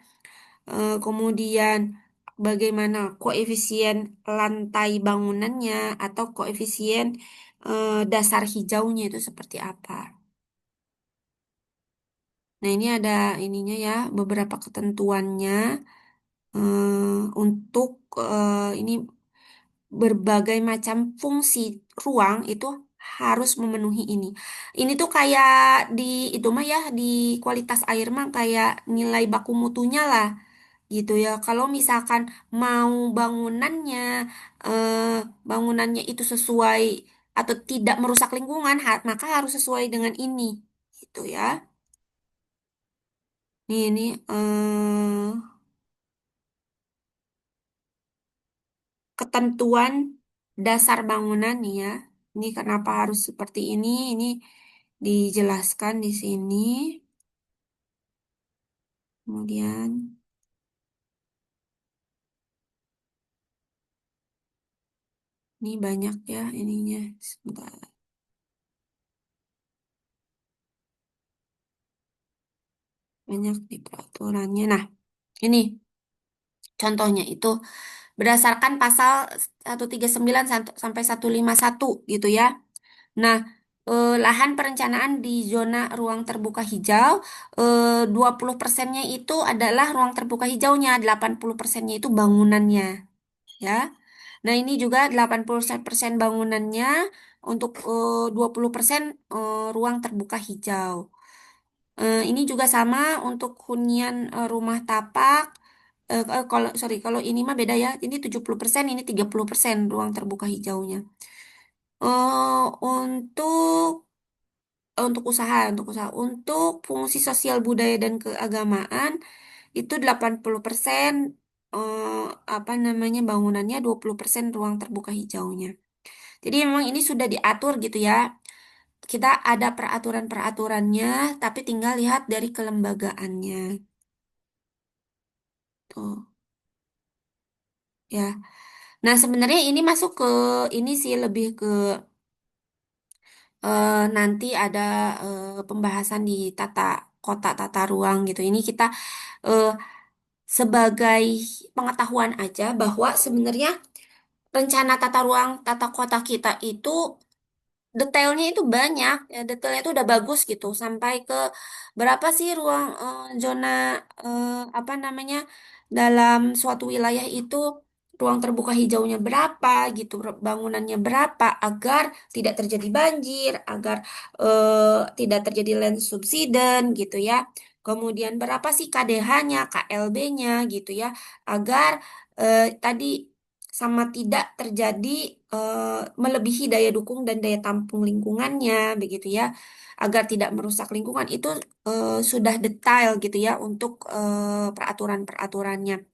Kemudian bagaimana koefisien lantai bangunannya atau koefisien dasar hijaunya itu seperti apa. Nah, ini ada ininya ya, beberapa ketentuannya untuk ini berbagai macam fungsi ruang itu harus memenuhi ini. Ini tuh kayak di itu mah ya di kualitas air mah kayak nilai baku mutunya lah gitu ya. Kalau misalkan mau bangunannya eh, bangunannya itu sesuai atau tidak merusak lingkungan, maka harus sesuai dengan ini gitu ya. Ini ketentuan dasar bangunan nih ya. Ini kenapa harus seperti ini? Ini dijelaskan di sini. Kemudian ini banyak ya ininya. Sebentar, banyak di peraturannya. Nah, ini contohnya itu berdasarkan pasal 139 sampai 151 gitu ya. Nah, lahan perencanaan di zona ruang terbuka hijau, 20%-nya itu adalah ruang terbuka hijaunya, 80%-nya itu bangunannya, ya. Nah, ini juga 80% bangunannya untuk 20% ruang terbuka hijau. Ini juga sama untuk hunian rumah tapak. Kalau sorry, kalau ini mah beda ya. Ini 70%, ini 30% ruang terbuka hijaunya. Untuk untuk fungsi sosial budaya dan keagamaan itu 80% apa namanya bangunannya, 20% ruang terbuka hijaunya. Jadi memang ini sudah diatur gitu ya. Kita ada peraturan-peraturannya, tapi tinggal lihat dari kelembagaannya. Tuh, ya. Nah, sebenarnya ini masuk ke ini sih lebih ke nanti ada pembahasan di tata kota tata ruang gitu. Ini kita eh, sebagai pengetahuan aja bahwa sebenarnya rencana tata ruang tata kota kita itu detailnya itu banyak ya, detailnya itu udah bagus gitu sampai ke berapa sih ruang zona apa namanya dalam suatu wilayah itu ruang terbuka hijaunya berapa gitu, bangunannya berapa agar tidak terjadi banjir, agar tidak terjadi land subsidence gitu ya. Kemudian berapa sih KDH-nya, KLB-nya gitu ya, agar tadi sama tidak terjadi melebihi daya dukung dan daya tampung lingkungannya begitu ya, agar tidak merusak lingkungan itu sudah detail gitu ya untuk peraturan-peraturannya.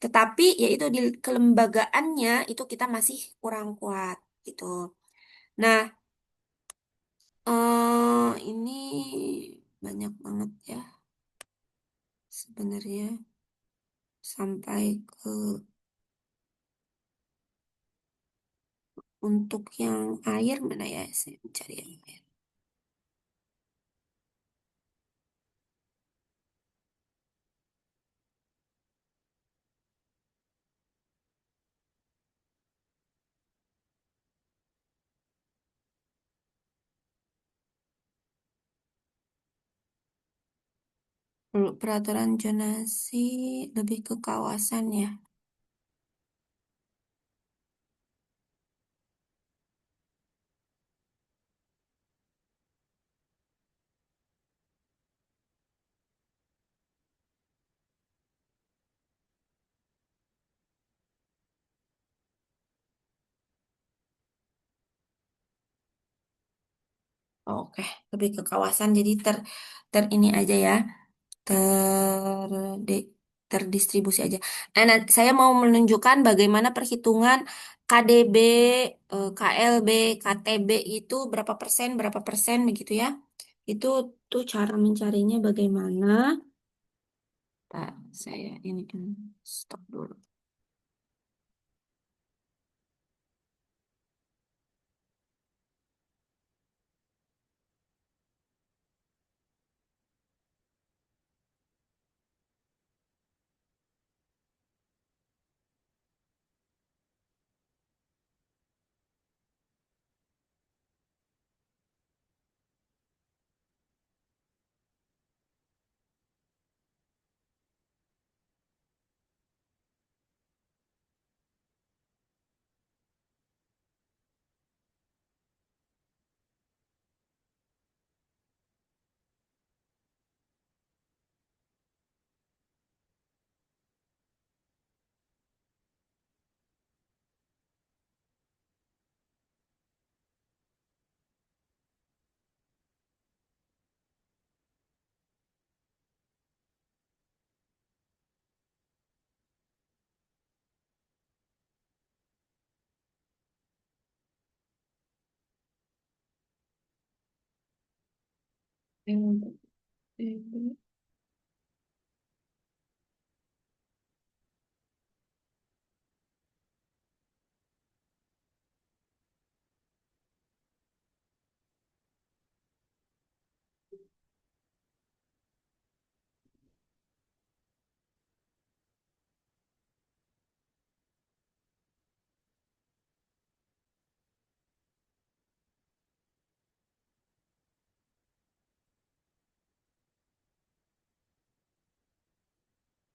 Tetapi yaitu di kelembagaannya itu kita masih kurang kuat gitu. Nah, ini banyak banget ya sebenarnya sampai ke Untuk yang air mana ya? Saya cari yang air. Kalau peraturan zonasi lebih ke kawasan ya. Oke, lebih ke kawasan. Jadi ter ini aja ya. ter terdistribusi aja. Nah, saya mau menunjukkan bagaimana perhitungan KDB, KLB, KTB itu berapa persen begitu ya. Itu tuh cara mencarinya bagaimana. Tak, saya ini stop dulu.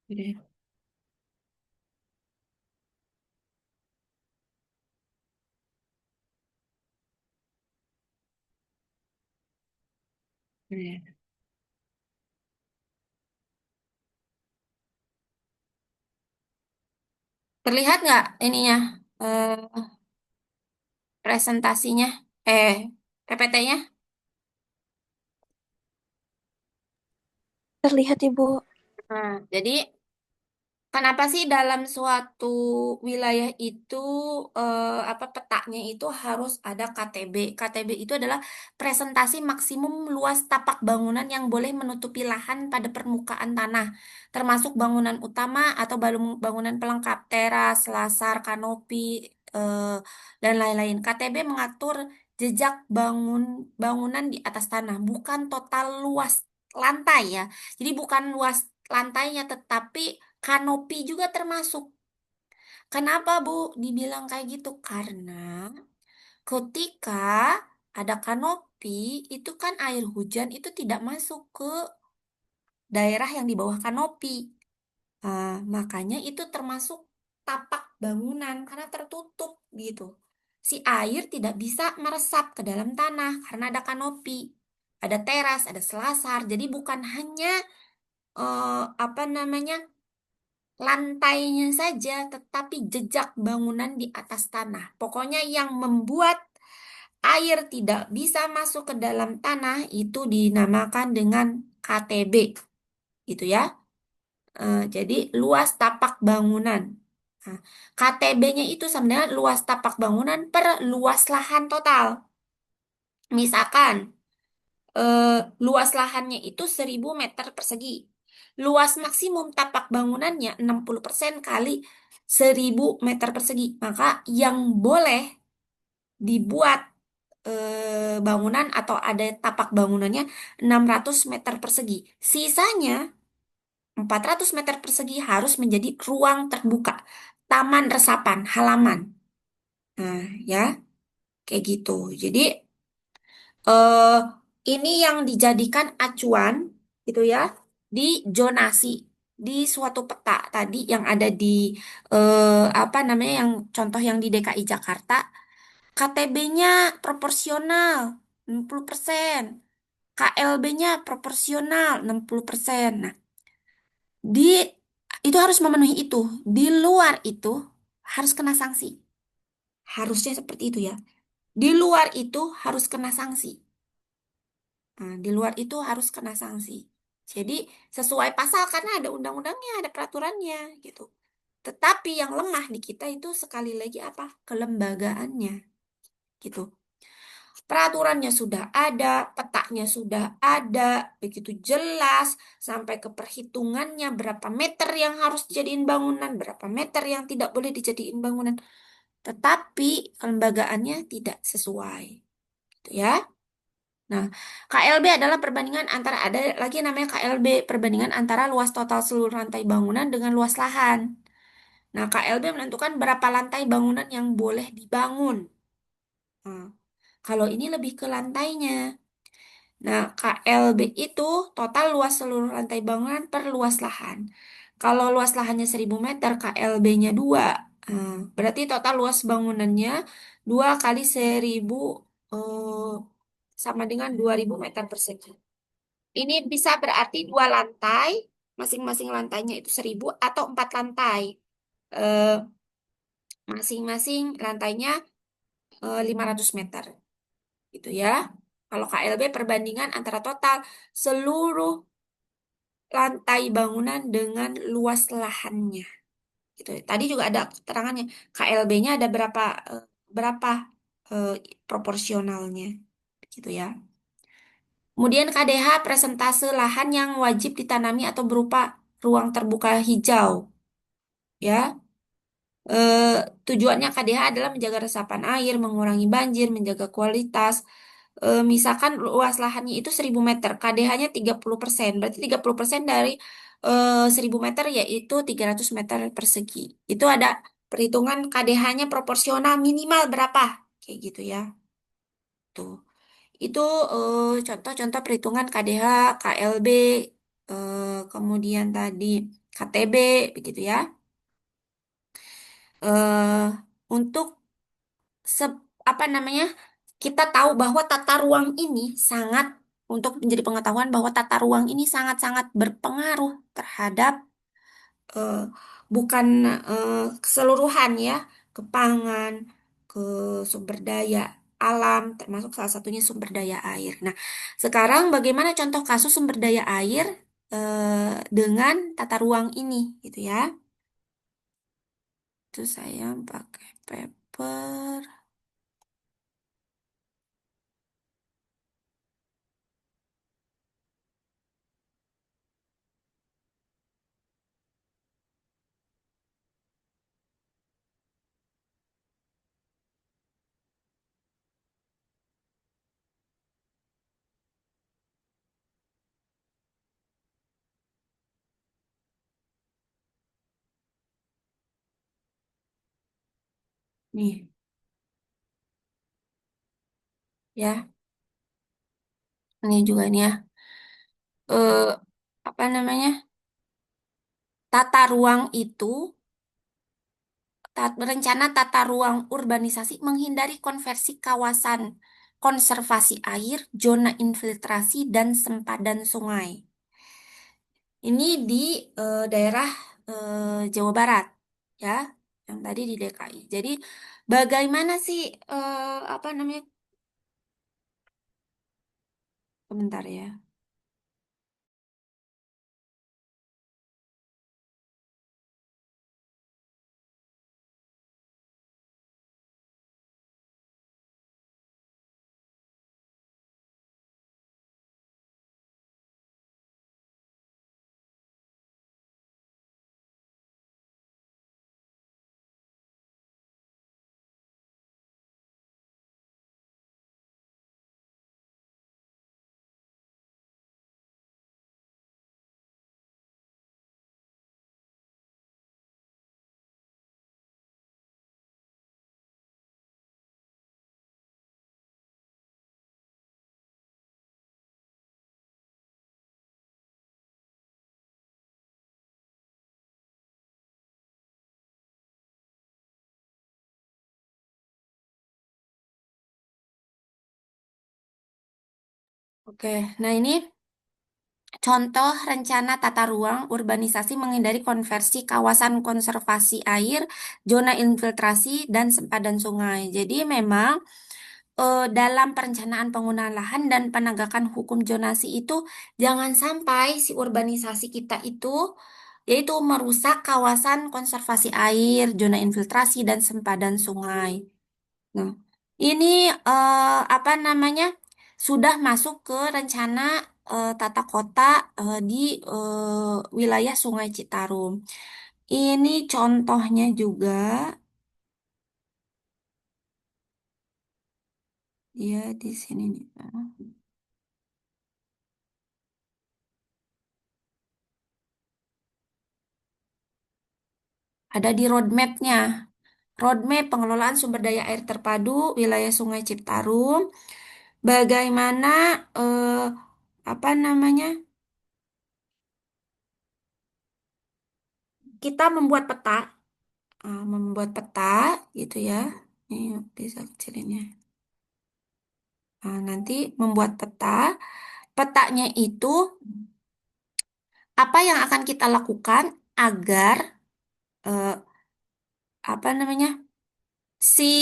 Udah, udah. Terlihat nggak ininya, eh, presentasinya, eh, PPT-nya? Terlihat Ibu. Nah, jadi kenapa sih dalam suatu wilayah itu apa petanya itu harus ada KTB? KTB itu adalah presentasi maksimum luas tapak bangunan yang boleh menutupi lahan pada permukaan tanah, termasuk bangunan utama atau bangunan pelengkap, teras, lasar, kanopi, eh, dan lain-lain. KTB mengatur jejak bangunan di atas tanah, bukan total luas lantai ya. Jadi bukan luas lantainya, tetapi kanopi juga termasuk. Kenapa Bu dibilang kayak gitu? Karena ketika ada kanopi, itu kan air hujan itu tidak masuk ke daerah yang di bawah kanopi. Makanya itu termasuk tapak bangunan karena tertutup gitu. Si air tidak bisa meresap ke dalam tanah karena ada kanopi, ada teras, ada selasar. Jadi bukan hanya apa namanya lantainya saja, tetapi jejak bangunan di atas tanah. Pokoknya yang membuat air tidak bisa masuk ke dalam tanah itu dinamakan dengan KTB, gitu ya. Jadi luas tapak bangunan. Nah, KTB-nya itu sebenarnya luas tapak bangunan per luas lahan total. Misalkan luas lahannya itu 1.000 meter persegi. Luas maksimum tapak bangunannya 60% kali 1.000 meter persegi. Maka yang boleh dibuat bangunan atau ada tapak bangunannya 600 meter persegi. Sisanya 400 meter persegi harus menjadi ruang terbuka, taman resapan, halaman. Nah, ya, kayak gitu. Jadi, eh, ini yang dijadikan acuan, gitu ya, di zonasi di suatu peta tadi yang ada di apa namanya yang contoh yang di DKI Jakarta, KTB-nya proporsional 60%, KLB-nya proporsional 60%. Nah, di itu harus memenuhi itu. Di luar itu harus kena sanksi. Harusnya seperti itu ya. Di luar itu harus kena sanksi. Nah, di luar itu harus kena sanksi. Jadi sesuai pasal karena ada undang-undangnya, ada peraturannya gitu. Tetapi yang lemah di kita itu sekali lagi apa? Kelembagaannya gitu. Peraturannya sudah ada, petanya sudah ada, begitu jelas sampai ke perhitungannya berapa meter yang harus dijadiin bangunan, berapa meter yang tidak boleh dijadiin bangunan. Tetapi kelembagaannya tidak sesuai, gitu ya. Nah, KLB adalah perbandingan antara ada lagi namanya KLB, perbandingan antara luas total seluruh lantai bangunan dengan luas lahan. Nah, KLB menentukan berapa lantai bangunan yang boleh dibangun. Nah, kalau ini lebih ke lantainya. Nah, KLB itu total luas seluruh lantai bangunan per luas lahan. Kalau luas lahannya 1000 meter, KLB-nya 2. Berarti total luas bangunannya 2 kali 1000 eh, sama dengan 2000 meter persegi. Ini bisa berarti 2 lantai, masing-masing lantainya itu 1000 atau 4 lantai. Eh, Masing-masing lantainya 500 meter. Gitu ya. Kalau KLB perbandingan antara total seluruh lantai bangunan dengan luas lahannya. Gitu. Tadi juga ada keterangannya. KLB-nya ada berapa eh, proporsionalnya. Gitu ya. Kemudian KDH presentase lahan yang wajib ditanami atau berupa ruang terbuka hijau. Ya, eh, tujuannya KDH adalah menjaga resapan air, mengurangi banjir, menjaga kualitas. Misalkan luas lahannya itu 1000 meter, KDH-nya 30%. Berarti 30% dari 1000 meter yaitu 300 meter persegi. Itu ada perhitungan KDH-nya proporsional minimal berapa. Kayak gitu ya. Tuh. Itu contoh-contoh perhitungan KDH, KLB, kemudian tadi KTB, begitu ya. eh untuk apa namanya? Kita tahu bahwa tata ruang ini sangat untuk menjadi pengetahuan bahwa tata ruang ini sangat-sangat berpengaruh terhadap eh, bukan keseluruhan ya, ke pangan, ke sumber daya alam, termasuk salah satunya sumber daya air. Nah, sekarang bagaimana contoh kasus sumber daya air dengan tata ruang ini, gitu ya? Itu saya pakai paper. Nih, ya, ini juga nih ya. Eh, Apa namanya? Tata ruang itu, rencana tata ruang urbanisasi menghindari konversi kawasan konservasi air, zona infiltrasi, dan sempadan sungai. Ini di daerah Jawa Barat, ya, yang tadi di DKI. Jadi, bagaimana sih, apa namanya? Sebentar ya. Oke, nah ini contoh rencana tata ruang urbanisasi menghindari konversi kawasan konservasi air, zona infiltrasi, dan sempadan sungai. Jadi memang dalam perencanaan penggunaan lahan dan penegakan hukum zonasi itu jangan sampai si urbanisasi kita itu yaitu merusak kawasan konservasi air, zona infiltrasi, dan sempadan sungai. Nah, ini apa namanya sudah masuk ke rencana tata kota di wilayah Sungai Citarum. Ini contohnya juga ya di sini nih. Ada di roadmap-nya. Roadmap pengelolaan sumber daya air terpadu wilayah Sungai Citarum. Bagaimana apa namanya? Kita membuat peta gitu ya. Ini bisa kecilin ya. Nah, nanti membuat peta. Petanya itu apa yang akan kita lakukan agar eh, apa namanya? Si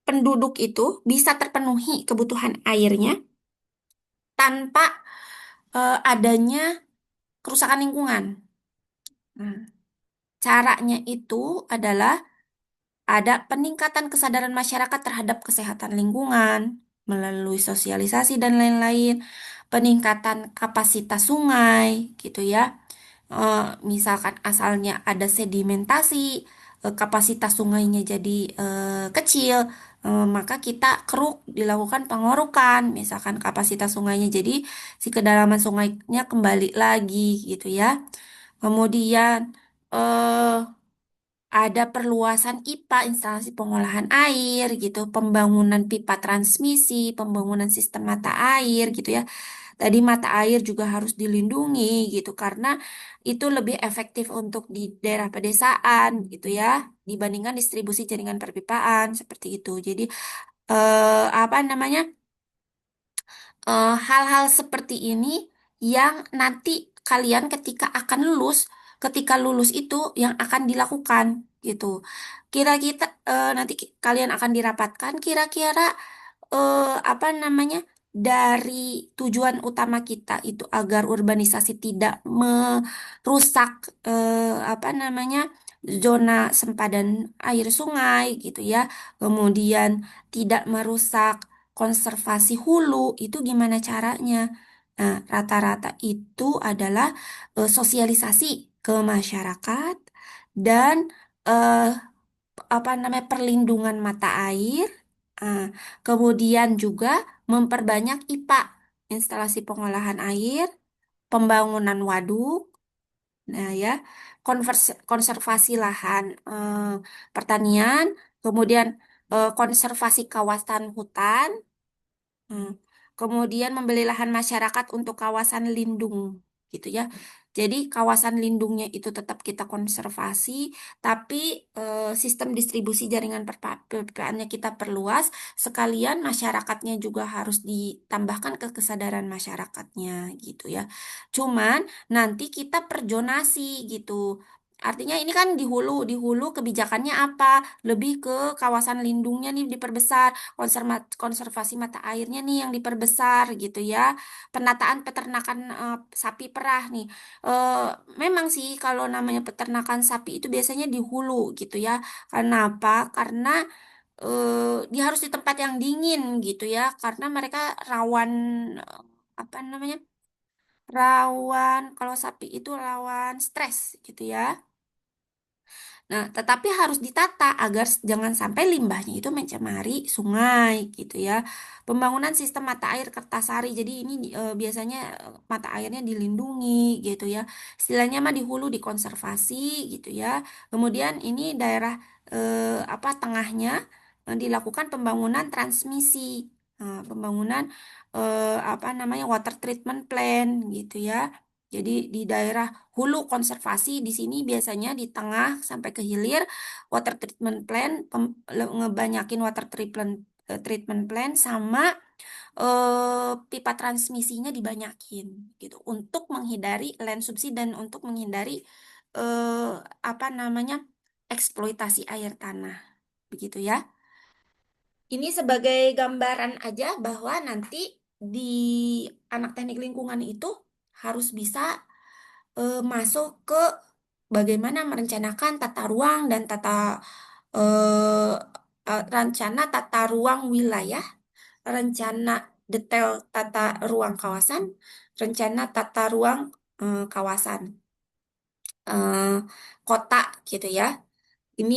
penduduk itu bisa terpenuhi kebutuhan airnya tanpa adanya kerusakan lingkungan. Nah, caranya itu adalah ada peningkatan kesadaran masyarakat terhadap kesehatan lingkungan melalui sosialisasi dan lain-lain, peningkatan kapasitas sungai, gitu ya. Misalkan asalnya ada sedimentasi, kapasitas sungainya jadi kecil, maka kita keruk dilakukan pengorukan, misalkan kapasitas sungainya jadi si kedalaman sungainya kembali lagi, gitu ya. Kemudian eh, ada perluasan IPA, instalasi pengolahan air gitu, pembangunan pipa transmisi, pembangunan sistem mata air gitu ya. Tadi mata air juga harus dilindungi gitu karena itu lebih efektif untuk di daerah pedesaan gitu ya dibandingkan distribusi jaringan perpipaan seperti itu. Jadi apa namanya? Hal-hal seperti ini yang nanti kalian ketika lulus itu yang akan dilakukan gitu. Kira-kira nanti kalian akan dirapatkan kira-kira apa namanya dari tujuan utama kita itu agar urbanisasi tidak merusak apa namanya zona sempadan air sungai gitu ya. Kemudian tidak merusak konservasi hulu itu gimana caranya? Nah, rata-rata itu adalah sosialisasi ke masyarakat dan eh, apa namanya perlindungan mata air, ah, kemudian juga memperbanyak IPA, instalasi pengolahan air, pembangunan waduk, nah ya, konservasi lahan pertanian, kemudian konservasi kawasan hutan. Hmm. Kemudian membeli lahan masyarakat untuk kawasan lindung, gitu ya. Jadi kawasan lindungnya itu tetap kita konservasi, tapi sistem distribusi jaringan perpipaan-nya kita perluas. Sekalian masyarakatnya juga harus ditambahkan ke kesadaran masyarakatnya, gitu ya. Cuman nanti kita perjonasi gitu. Artinya ini kan di hulu kebijakannya apa? Lebih ke kawasan lindungnya nih diperbesar, konservasi mata airnya nih yang diperbesar gitu ya. Penataan peternakan sapi perah nih. Eh, Memang sih kalau namanya peternakan sapi itu biasanya di hulu gitu ya. Kenapa? Karena dia harus di tempat yang dingin gitu ya. Karena mereka rawan apa namanya? Rawan kalau sapi itu rawan stres gitu ya. Nah, tetapi harus ditata agar jangan sampai limbahnya itu mencemari sungai gitu ya. Pembangunan sistem mata air Kertasari. Jadi ini biasanya mata airnya dilindungi gitu ya. Istilahnya mah di hulu dikonservasi gitu ya. Kemudian ini daerah apa tengahnya dilakukan pembangunan transmisi. Nah, pembangunan apa namanya water treatment plan gitu ya. Jadi di daerah hulu konservasi di sini biasanya di tengah sampai ke hilir water treatment plan ngebanyakin water treatment treatment plan sama pipa transmisinya dibanyakin gitu untuk menghindari land subsiden dan untuk menghindari eh, apa namanya eksploitasi air tanah begitu ya. Ini sebagai gambaran aja bahwa nanti di anak teknik lingkungan itu harus bisa masuk ke bagaimana merencanakan tata ruang dan eh, rencana tata ruang wilayah, rencana detail tata ruang kawasan, rencana tata ruang kawasan eh, kota gitu ya. Ini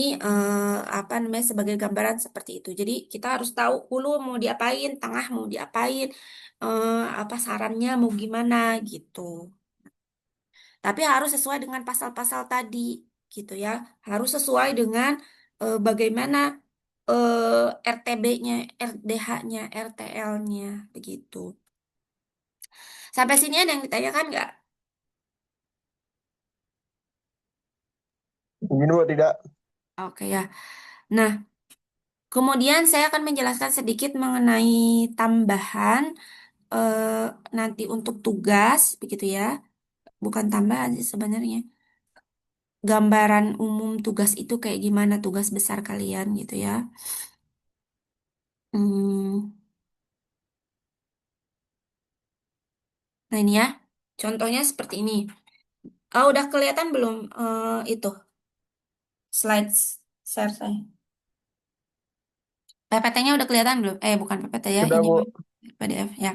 apa namanya sebagai gambaran seperti itu. Jadi kita harus tahu hulu mau diapain, tengah mau diapain, apa sarannya mau gimana gitu. Tapi harus sesuai dengan pasal-pasal tadi gitu ya. Harus sesuai dengan bagaimana RTB-nya, RDH-nya, RTL-nya begitu. Sampai sini ada yang ditanyakan nggak? Mungkin Bu tidak. Oke ya. Nah, kemudian saya akan menjelaskan sedikit mengenai tambahan eh, nanti untuk tugas, begitu ya. Bukan tambahan sih sebenarnya. Gambaran umum tugas itu kayak gimana tugas besar kalian gitu ya. Hmm, nah ini ya, contohnya seperti ini. Oh, udah kelihatan belum itu slides share saya? PPT-nya udah kelihatan belum? Bukan PPT ya, Sudah ini Bu. mah PDF ya.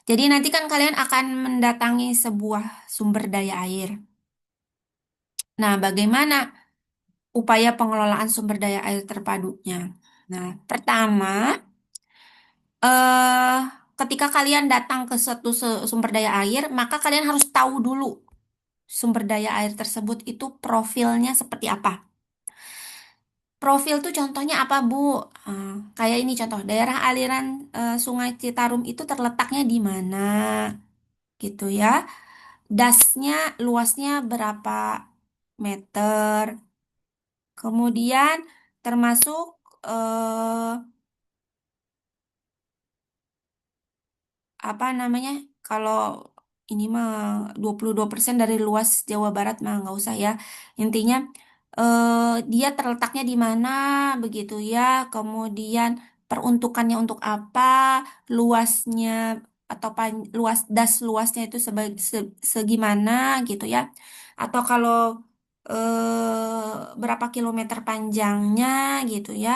Jadi nanti kan kalian akan mendatangi sebuah sumber daya air. Nah, bagaimana upaya pengelolaan sumber daya air terpadunya? Nah, pertama, eh ketika kalian datang ke suatu sumber daya air, maka kalian harus tahu dulu sumber daya air tersebut itu profilnya seperti apa. Profil tuh contohnya apa, Bu? Eh, Kayak ini contoh, daerah aliran Sungai Citarum itu terletaknya di mana, gitu ya. Dasnya luasnya berapa meter. Kemudian termasuk eh, apa namanya? Kalau ini mah 22% dari luas Jawa Barat mah nggak usah ya. Intinya dia terletaknya di mana begitu ya. Kemudian peruntukannya untuk apa, luasnya atau luas luasnya itu segimana gitu ya. Atau kalau berapa kilometer panjangnya gitu ya.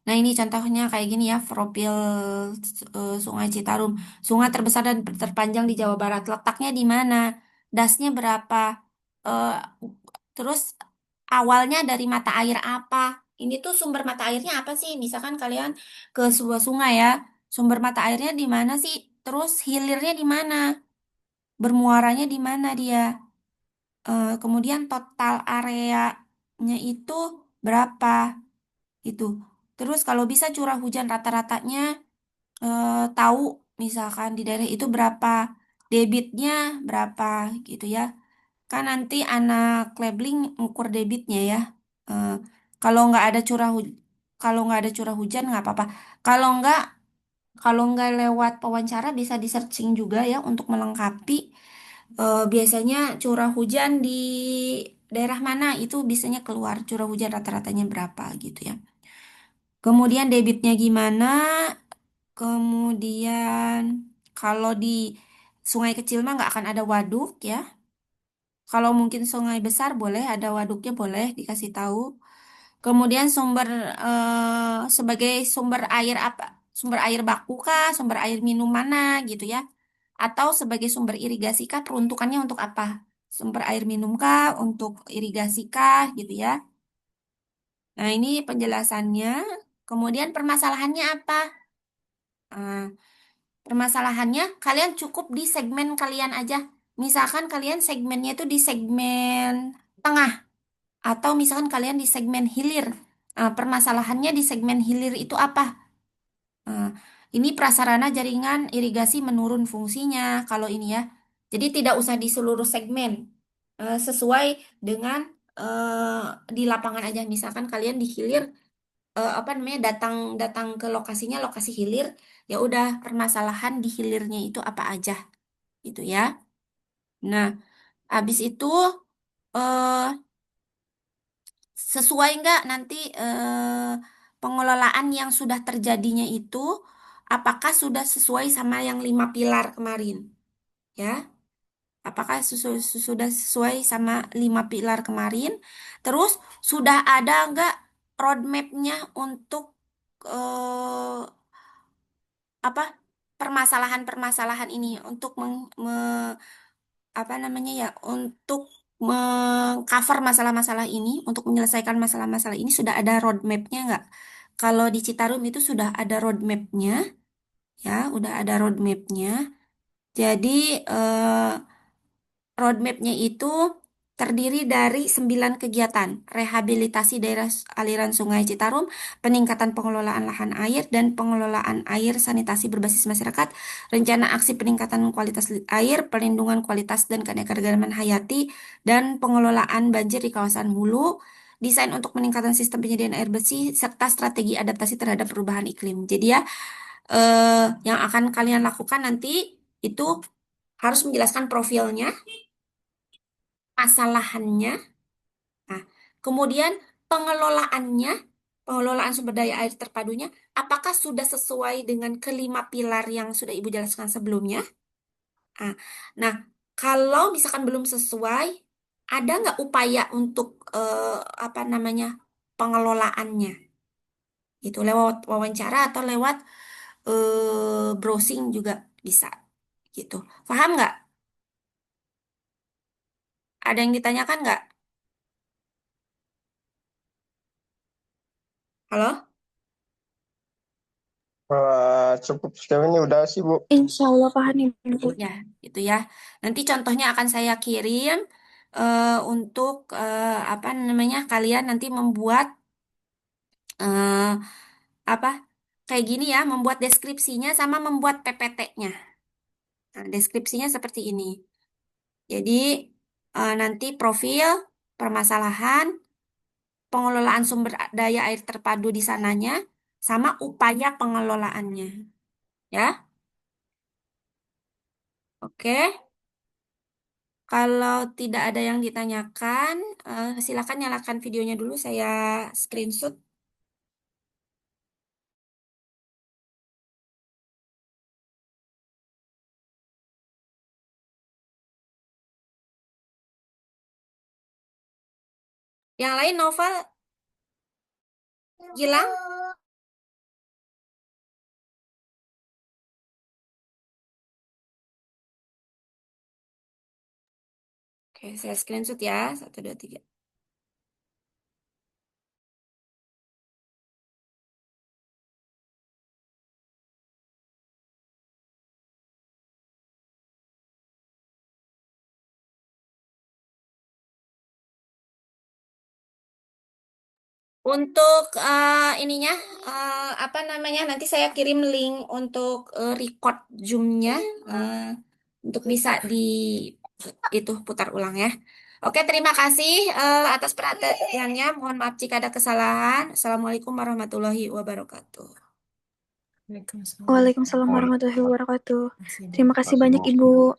Nah, ini contohnya kayak gini ya, profil Sungai Citarum. Sungai terbesar dan terpanjang di Jawa Barat. Letaknya di mana? Dasnya berapa? Eh, Terus awalnya dari mata air apa? Ini tuh sumber mata airnya apa sih? Misalkan kalian ke sebuah sungai ya. Sumber mata airnya di mana sih? Terus hilirnya di mana? Bermuaranya di mana dia? Kemudian total areanya itu berapa? Itu. Terus kalau bisa curah hujan rata-ratanya tahu misalkan di daerah itu berapa, debitnya berapa gitu ya. Kan nanti anak labeling ngukur debitnya ya. Eh, kalau nggak ada kalau nggak ada curah hujan nggak apa-apa. Kalau nggak lewat pewawancara bisa di searching juga ya untuk melengkapi. Biasanya curah hujan di daerah mana itu biasanya keluar curah hujan rata-ratanya berapa gitu ya. Kemudian debitnya gimana? Kemudian kalau di sungai kecil mah nggak akan ada waduk ya. Kalau mungkin sungai besar boleh ada waduknya boleh dikasih tahu. Kemudian sebagai sumber air apa? Sumber air baku kah? Sumber air minum mana gitu ya? Atau sebagai sumber irigasi kah? Peruntukannya untuk apa? Sumber air minum kah? Untuk irigasi kah gitu ya? Nah ini penjelasannya. Kemudian permasalahannya apa? Eh, Permasalahannya, kalian cukup di segmen kalian aja. Misalkan kalian segmennya itu di segmen tengah, atau misalkan kalian di segmen hilir. Permasalahannya di segmen hilir itu apa? Nah, ini prasarana jaringan irigasi menurun fungsinya kalau ini ya. Jadi tidak usah di seluruh segmen. Sesuai dengan di lapangan aja. Misalkan kalian di hilir apa namanya datang datang ke lokasinya, lokasi hilir, ya udah permasalahan di hilirnya itu apa aja gitu ya. Nah, habis itu eh, sesuai nggak nanti pengelolaan yang sudah terjadinya itu, apakah sudah sesuai sama yang 5 pilar kemarin ya? Apakah sudah sesuai sama 5 pilar kemarin? Terus sudah ada nggak roadmapnya untuk eh, apa permasalahan-permasalahan ini untuk apa namanya ya untuk mengcover masalah-masalah ini, untuk menyelesaikan masalah-masalah ini sudah ada roadmapnya nggak? Kalau di Citarum itu sudah ada roadmapnya, ya, udah ada roadmapnya. Jadi eh, roadmapnya itu terdiri dari 9 kegiatan: rehabilitasi daerah aliran Sungai Citarum, peningkatan pengelolaan lahan air dan pengelolaan air sanitasi berbasis masyarakat, rencana aksi peningkatan kualitas air, perlindungan kualitas dan keanekaragaman hayati, dan pengelolaan banjir di kawasan hulu, desain untuk peningkatan sistem penyediaan air bersih, serta strategi adaptasi terhadap perubahan iklim. Jadi ya, yang akan kalian lakukan nanti itu harus menjelaskan profilnya, masalahannya, nah, kemudian pengelolaannya, pengelolaan sumber daya air terpadunya, apakah sudah sesuai dengan ke 5 pilar yang sudah Ibu jelaskan sebelumnya? Nah, nah, kalau misalkan belum sesuai, ada nggak upaya untuk apa namanya pengelolaannya? Itu lewat wawancara atau lewat browsing juga bisa, gitu. Paham nggak? Ada yang ditanyakan nggak? Halo? Wah, cukup sejauh ini udah sih, Bu. Insya Allah paham Ibu. Ya, gitu ya. Nanti contohnya akan saya kirim untuk apa namanya kalian nanti membuat eh, apa kayak gini ya, membuat deskripsinya sama membuat PPT-nya. Nah, deskripsinya seperti ini. Jadi nanti profil, permasalahan, pengelolaan sumber daya air terpadu di sananya, sama upaya pengelolaannya. Ya, oke. Kalau tidak ada yang ditanyakan, silakan nyalakan videonya dulu, saya screenshot. Yang lain Novel, Gilang, oke, saya screenshot ya, 1, 2, 3. Untuk ininya, apa namanya, nanti saya kirim link untuk record Zoom-nya, eh, untuk bisa di itu putar ulang ya. Oke, terima kasih atas perhatiannya. Mohon maaf jika ada kesalahan. Assalamualaikum warahmatullahi wabarakatuh. Waalaikumsalam. Waalaikumsalam warahmatullahi wabarakatuh. Makasih, Bu. Terima kasih banyak Ibu.